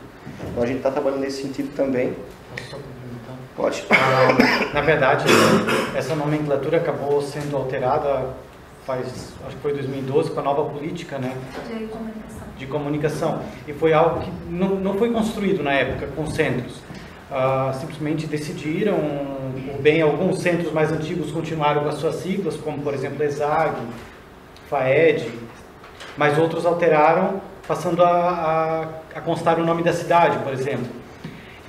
Speaker 1: Então a gente está trabalhando nesse sentido também.
Speaker 8: Posso só complementar?
Speaker 1: Pode.
Speaker 8: Na verdade, essa nomenclatura acabou sendo alterada acho que foi 2012, com a nova política, né, de comunicação. E foi algo que não foi construído na época com centros. Simplesmente decidiram, alguns centros mais antigos continuaram com as suas siglas, como por exemplo ESAG, FAED, mas outros alteraram, passando a constar o nome da cidade, por exemplo.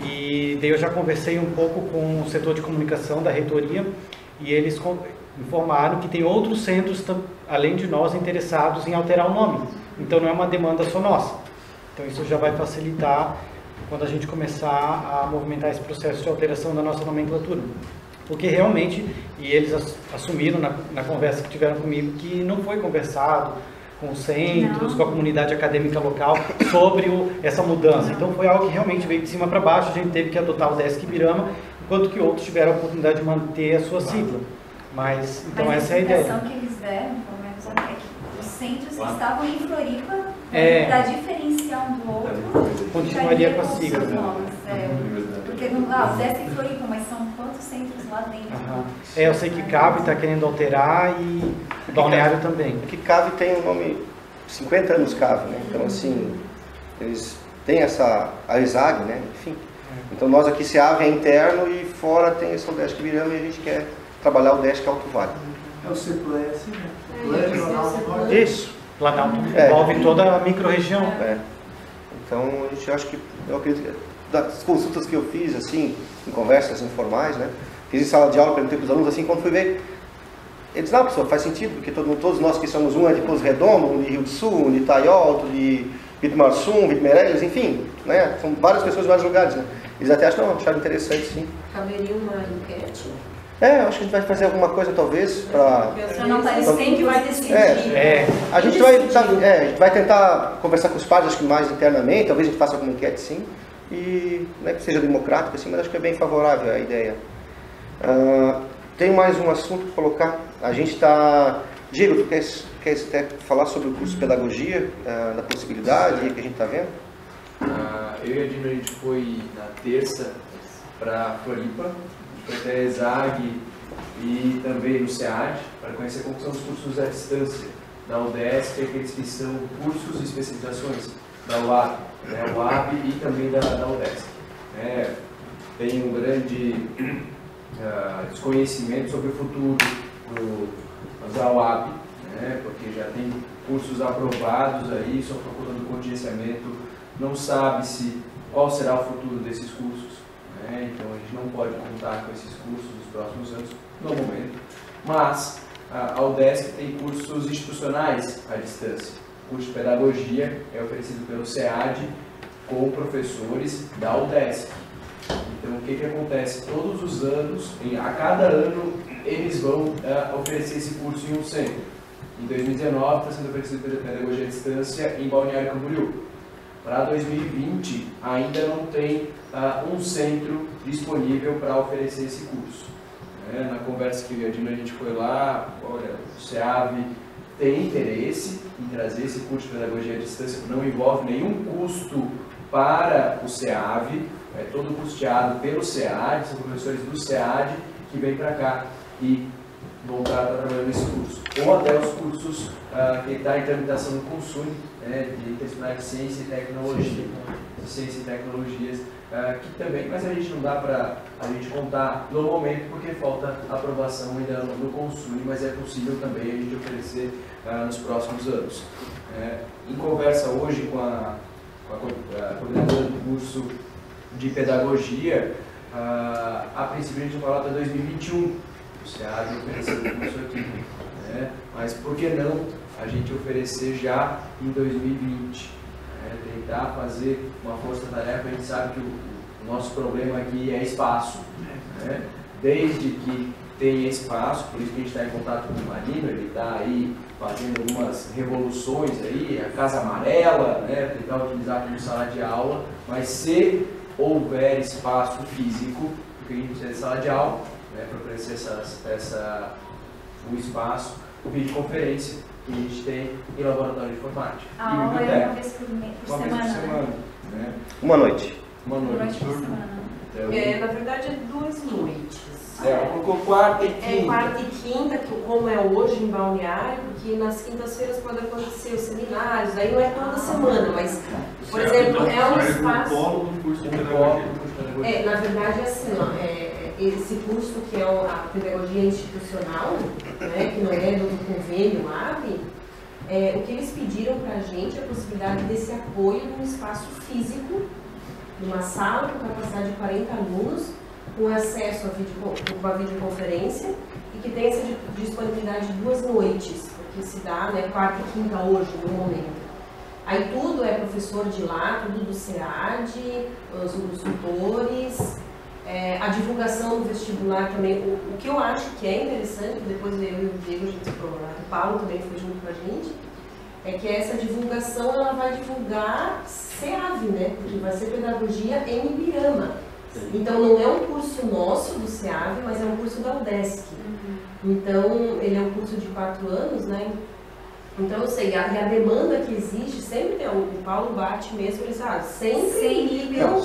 Speaker 8: E daí eu já conversei um pouco com o setor de comunicação da reitoria e eles informaram que tem outros centros, além de nós, interessados em alterar o nome. Então não é uma demanda só nossa. Então isso já vai facilitar quando a gente começar a movimentar esse processo de alteração da nossa nomenclatura. Porque realmente, e eles assumiram na conversa que tiveram comigo, que não foi conversado com os centros, com a comunidade acadêmica local sobre essa mudança. Então foi algo que realmente veio de cima para baixo, a gente teve que adotar o UDESC Ibirama, enquanto que outros tiveram a oportunidade de manter a sua sigla. Mas essa é a ideia.
Speaker 9: A explicação que eles deram, pelo menos, é que os centros que estavam em Floripa, para diferenciar um do outro,
Speaker 8: continuaria com a sigla.
Speaker 9: Porque o UDESC em Floripa, mas são quantos centros lá dentro?
Speaker 8: Eu sei que CAV está querendo alterar e o Balneário também.
Speaker 1: Porque CAV tem um nome, 50 anos CAV, né? Então assim, eles têm a ESAG, né? Enfim. Então nós aqui, SEAV é interno e fora tem esse UDESC Ibirama e a gente quer trabalhar o UDESC Alto Vale.
Speaker 2: É o CEPLES, né?
Speaker 1: Isso.
Speaker 8: Planalto envolve toda a micro-região.
Speaker 1: Então a gente acha que, eu acredito que das consultas que eu fiz, assim, em conversas informais, né? Fiz em sala de aula, perguntei para os alunos, assim, quando fui ver, eles disseram, professor, faz sentido, porque todos nós que somos, um é de Pouso Redondo, um de Rio do Sul, um de Itaió, outro de Vitimarsum, Vitimerélias, enfim, né? São várias pessoas de vários lugares, né? Eles até acharam interessante, sim.
Speaker 4: Caberia uma enquete?
Speaker 1: Acho que a gente vai fazer alguma coisa, talvez, para...
Speaker 4: Para não parecer que vai decidir.
Speaker 1: A gente vai tentar conversar com os pais, acho que mais internamente, talvez a gente faça alguma enquete, sim. E não é que seja democrático assim, mas acho que é bem favorável a ideia. Tem mais um assunto para colocar. A gente está... Diego, tu quer até falar sobre o curso de pedagogia, da possibilidade que a gente está vendo?
Speaker 11: Eu e a Dino, a gente foi na terça para Floripa, foi até a ESAG e também no SEAD, para conhecer como são os cursos à distância da UDESC, aqueles que são cursos e especializações da UAP, né, UAP e também da UDESC. Tem um grande desconhecimento sobre o futuro da UAP, né, porque já tem cursos aprovados aí, só procurando contingenciamento, não sabe-se qual será o futuro desses cursos, né? Então a gente não pode contar com esses cursos nos próximos anos, no momento, mas a UDESC tem cursos institucionais à distância. O curso de pedagogia é oferecido pelo SEAD com professores da UDESC. Então o que acontece? Todos os anos, a cada ano, eles vão oferecer esse curso em um centro. Em 2019 está sendo oferecido pedagogia à distância em Balneário Camboriú. Para 2020 ainda não tem um centro disponível para oferecer esse curso. Na conversa que a gente foi lá, olha, o SEAV tem interesse em trazer esse curso de pedagogia à distância, não envolve nenhum custo para o SEAV, é todo custeado pelo SEAD, são professores do SEAD que vêm para cá e vão estar trabalhando nesse curso. Ou até os cursos que está em tramitação no Consune, de interdisciplinar de ciência e tecnologia, de ciência e tecnologias, que também, mas a gente não dá para a gente contar no momento porque falta aprovação ainda no Consune, mas é possível também a gente oferecer nos próximos anos. Em conversa hoje com a coordenadora do curso de pedagogia, a princípio a gente vai falar até 2021, o SEAD oferecer o curso aqui, mas por que não a gente oferecer já em 2020? Tentar fazer uma força-tarefa. A gente sabe que o nosso problema aqui é espaço, desde que tem espaço, por isso que a gente está em contato com o Marino, ele está aí fazendo algumas revoluções aí, a Casa Amarela, tentar utilizar como sala de aula, mas se houver espaço físico, porque a gente precisa de sala de aula, para oferecer o espaço, videoconferência que a gente tem em laboratório de informática.
Speaker 9: A aula é uma vez por semana.
Speaker 1: Uma noite.
Speaker 11: Uma noite
Speaker 9: por semana.
Speaker 11: Então,
Speaker 4: na verdade é 2 noites.
Speaker 11: Colocou quarta e quinta.
Speaker 4: Quarta e quinta, como é hoje em Balneário, porque nas quintas-feiras pode acontecer os seminários, aí não é toda semana, mas, por exemplo, é um espaço...
Speaker 6: do curso de pedagogia.
Speaker 4: Na verdade é assim, esse curso que é a pedagogia institucional, que não é do convênio AVE, o que eles pediram para a gente é a possibilidade desse apoio num espaço físico, numa sala com capacidade de 40 alunos, com acesso a videoconferência e que tem essa disponibilidade de 2 noites, porque se dá quarta e quinta hoje, no momento. Aí tudo é professor de lá, tudo do SEAD, os tutores, a divulgação do vestibular também. O que eu acho que é interessante, depois eu e o Diego, o Paulo também foi junto com a gente, é que essa divulgação ela vai divulgar SEAV, porque vai ser pedagogia em Ibirama. Então não é um curso nosso do SEAV, mas é um curso da UDESC. Então ele é um curso de 4 anos, Então eu sei, a demanda que existe, sempre tem, o Paulo bate mesmo, ele sabe, sempre ligam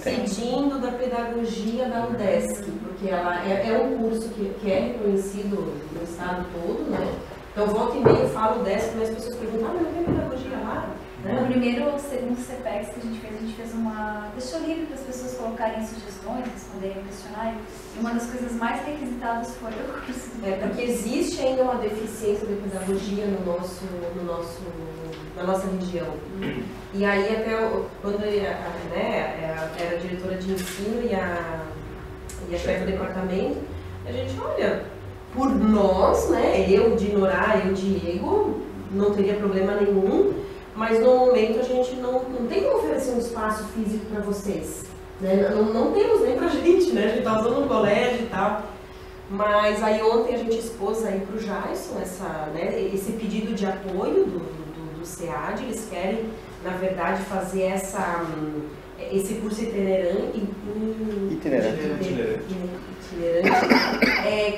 Speaker 4: pedindo da pedagogia da UDESC, porque ela é um curso que é reconhecido no estado todo, Então volta e meia eu falo UDESC, mas as pessoas perguntam, mas não tem pedagogia lá?
Speaker 9: No primeiro ou segundo CPEX que a gente fez uma... deixou livre para as pessoas colocarem sugestões, responderem o questionário. E uma das coisas mais requisitadas foi o curso.
Speaker 4: Porque existe ainda uma deficiência de pedagogia na nossa região. E aí até quando era diretora de ensino e a chefe do departamento, a gente, olha, por nós, eu, Dinorá, eu, Diego, não teria problema nenhum. Mas no momento a gente não tem como oferecer um espaço físico para vocês. Não temos nem pra gente, A gente está usando no colégio e tal. Mas aí ontem a gente expôs aí pro Jason esse pedido de apoio do SEAD. Eles querem, na verdade, fazer esse curso itinerante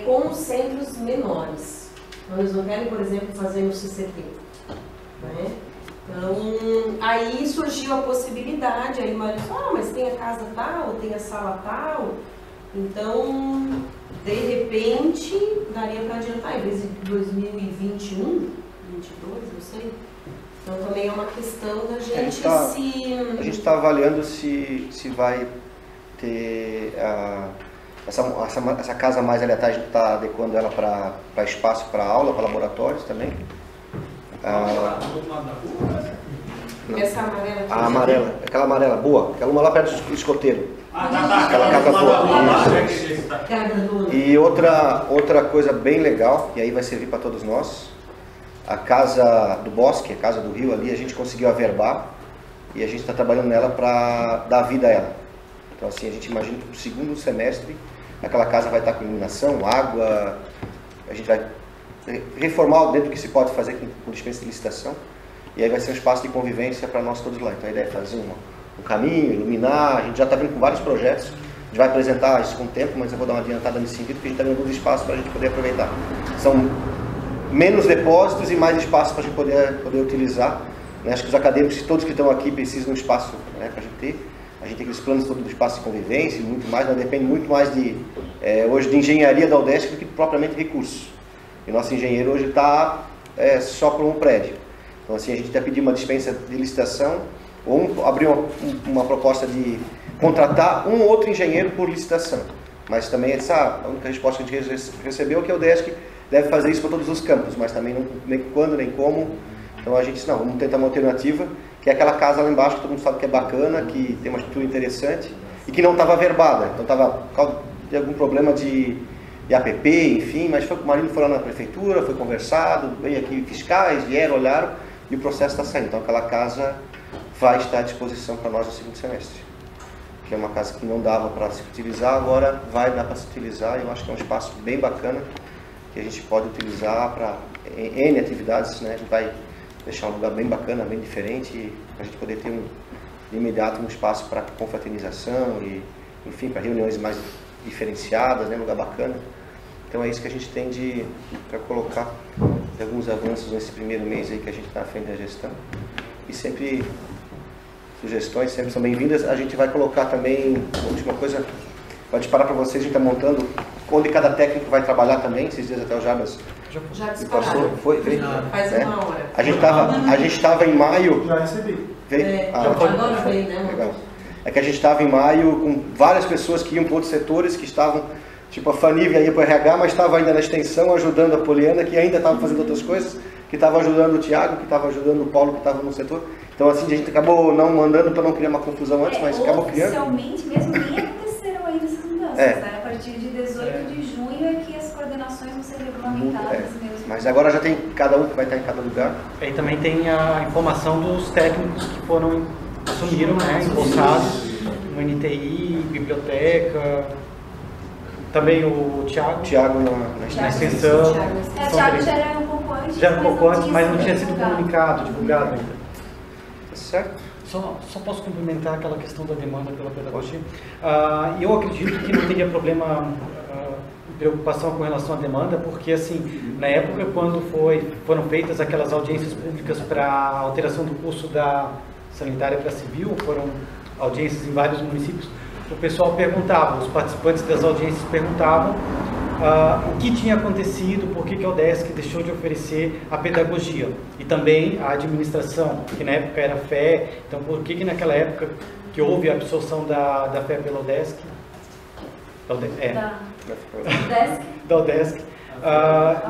Speaker 4: com centros menores. Então, eles não querem, por exemplo, fazer no CCT. Então, aí surgiu a possibilidade, aí o marido falou, mas tem a casa tal, tem a sala tal, então, de repente, daria para adiantar, em vez de 2021, 22, não sei. Então, também é uma questão da gente
Speaker 1: A gente está avaliando se vai ter essa casa mais ali atrás, a gente está adequando ela para espaço para aula, para laboratórios também. Não.
Speaker 4: Essa amarela aqui.
Speaker 1: A amarela, aquela amarela boa, aquela uma lá perto do escoteiro.
Speaker 10: Tá.
Speaker 1: Aquela casa boa.
Speaker 4: Isso.
Speaker 1: E outra coisa bem legal, e aí vai servir para todos nós, a Casa do Bosque, a Casa do Rio ali, a gente conseguiu averbar e a gente está trabalhando nela para dar vida a ela. Então assim, a gente imagina que no segundo semestre aquela casa vai estar com iluminação, água, a gente vai reformar dentro do que se pode fazer com dispensa de licitação, e aí vai ser um espaço de convivência para nós todos lá. Então a ideia é fazer um caminho, iluminar, a gente já está vindo com vários projetos, a gente vai apresentar isso com o tempo, mas eu vou dar uma adiantada nesse sentido, porque a gente está vendo alguns espaços para a gente poder aproveitar. São menos depósitos e mais espaço para a gente poder utilizar. Né? Acho que os acadêmicos, todos que estão aqui, precisam de um espaço, né, para a gente ter. A gente tem aqueles planos todos do espaço de convivência e muito mais, mas depende muito mais hoje de engenharia da UDESC do que propriamente recursos. E nosso engenheiro hoje está só por um prédio. Então assim, a gente vai pedir uma dispensa de licitação ou abrir uma proposta de contratar um outro engenheiro por licitação. Mas também a única resposta que a gente recebeu é que a UDESC deve fazer isso para todos os campos, mas também não nem quando, nem como. Então a gente disse, não, vamos tentar uma alternativa, que é aquela casa lá embaixo que todo mundo sabe que é bacana, que tem uma estrutura interessante e que não estava averbada. Então estava por causa de algum problema de APP, enfim, mas o marido foi lá na prefeitura, foi conversado, veio aqui fiscais, vieram, olharam e o processo está saindo. Então aquela casa vai estar à disposição para nós no segundo semestre. Que é uma casa que não dava para se utilizar, agora vai dar para se utilizar, e eu acho que é um espaço bem bacana que a gente pode utilizar para N atividades, né? A gente vai deixar um lugar bem bacana, bem diferente, e a gente poder ter de imediato um espaço para confraternização e, enfim, para reuniões mais diferenciadas, né? Um lugar bacana. Então é isso que a gente tem para colocar alguns avanços nesse primeiro mês aí que a gente está à frente da gestão. E sempre sugestões sempre são bem-vindas. A gente vai colocar também, a última coisa, vai disparar para vocês, a gente está montando onde cada técnico vai trabalhar também. Esses dias até o Jarbas
Speaker 4: já dispararam.
Speaker 1: Veio?
Speaker 4: Faz uma hora.
Speaker 1: A gente estava em maio.
Speaker 2: Já recebi.
Speaker 1: Veio?
Speaker 4: Agora vem, né?
Speaker 1: Legal. É que a gente estava em maio com várias pessoas que iam para outros setores, que estavam, tipo a Fanívia ia para o RH, mas estava ainda na extensão, ajudando a Poliana, que ainda estava fazendo outras coisas, que estava ajudando o Tiago, que estava ajudando o Paulo, que estava no setor. Então assim, a gente acabou não mandando para não criar uma confusão antes, mas acabou criando.
Speaker 9: Oficialmente mesmo nem aconteceram ainda essas mudanças, né? A partir de 18 de junho é que as coordenações vão ser regulamentadas mesmo.
Speaker 1: Mas agora já tem cada um que vai estar em cada lugar.
Speaker 8: E também tem a informação dos técnicos que assumiram, né, embolsados no NTI, biblioteca, também o Tiago na extensão.
Speaker 9: O Tiago já era um pouco antes.
Speaker 8: Já era um pouco antes, mas não tinha sido comunicado, divulgado ainda.
Speaker 1: Certo?
Speaker 8: Só posso complementar aquela questão da demanda pela pedagogia. Eu acredito que não teria problema, preocupação com relação à demanda, porque assim, na época quando foram feitas aquelas audiências públicas para a alteração do curso da sanitária para civil, foram audiências em vários municípios, o pessoal perguntava, os participantes das audiências perguntavam o que tinha acontecido, por que a UDESC deixou de oferecer a pedagogia e também a administração, que na época era FE, então por que naquela época que houve a absorção da FE pela UDESC, da UDESC,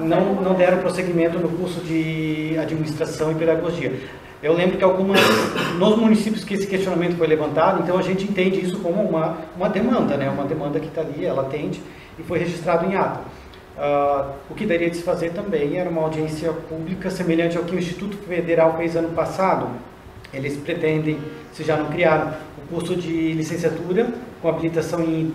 Speaker 8: não deram prosseguimento no curso de administração e pedagogia. Eu lembro que nos municípios que esse questionamento foi levantado, então a gente entende isso como uma demanda, né? Uma demanda que está ali, ela atende e foi registrado em ata. O que daria de se fazer também era uma audiência pública semelhante ao que o Instituto Federal fez ano passado. Eles pretendem, se já não criaram, o curso de licenciatura com habilitação em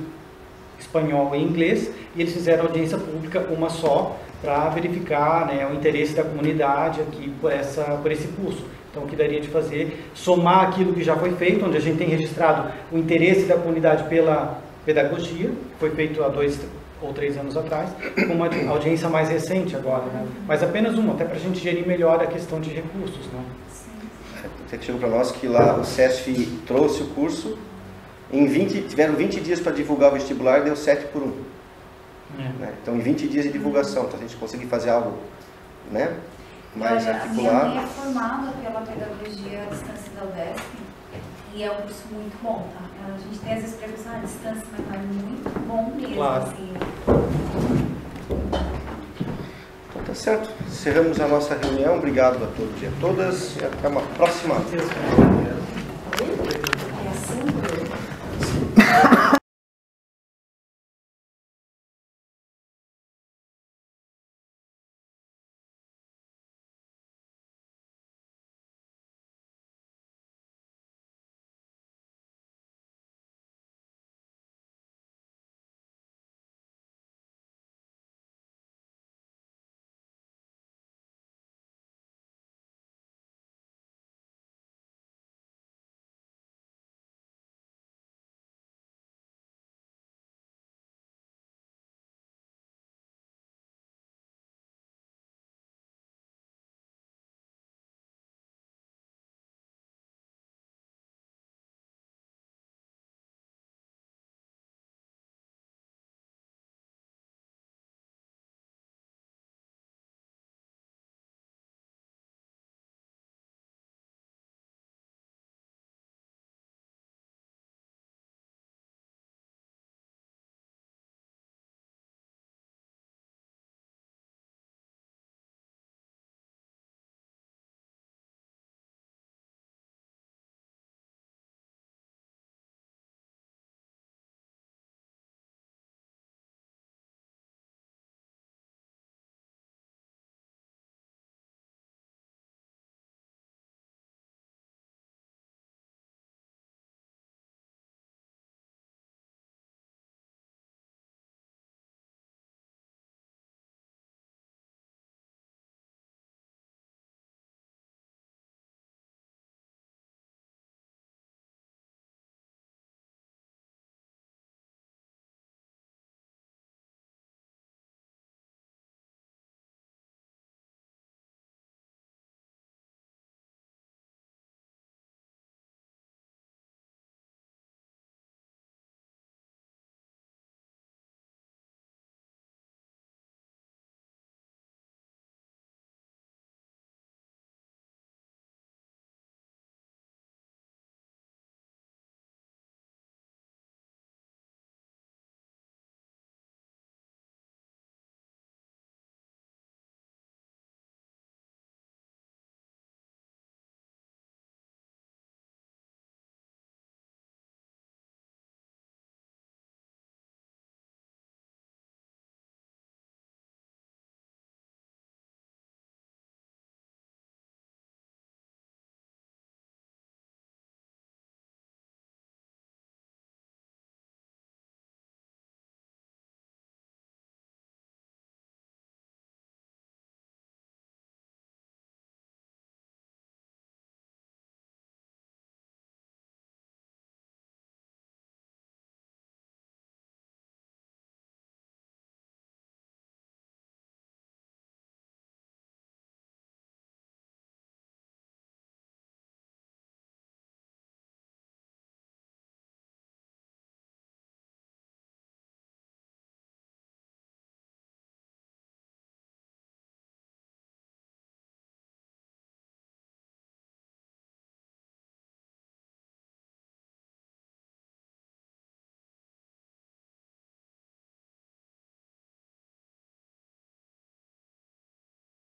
Speaker 8: espanhol e inglês, e eles fizeram audiência pública, uma só, para verificar, né, o interesse da comunidade aqui por esse curso. Então, o que daria de fazer, somar aquilo que já foi feito, onde a gente tem registrado o interesse da comunidade pela pedagogia, foi feito há 2 ou 3 anos atrás, com uma audiência mais recente agora, né? Mas apenas uma, até para a gente gerir melhor a questão de recursos, né?
Speaker 1: Você que chegou para nós que lá o CESF trouxe o curso, tiveram 20 dias para divulgar o vestibular e deu 7 por 1. Né? Então, em 20 dias de divulgação, então, a gente conseguir fazer algo, né, mais articulado.
Speaker 9: A minha mãe é formada pela pedagogia à distância da UDESC e é um curso muito bom, tá? A gente tem às vezes previsão à distância, mas é muito bom mesmo,
Speaker 8: claro.
Speaker 9: Assim.
Speaker 1: Então tá Tá certo? Encerramos a nossa reunião. Obrigado a todos e a todas. E até uma próxima.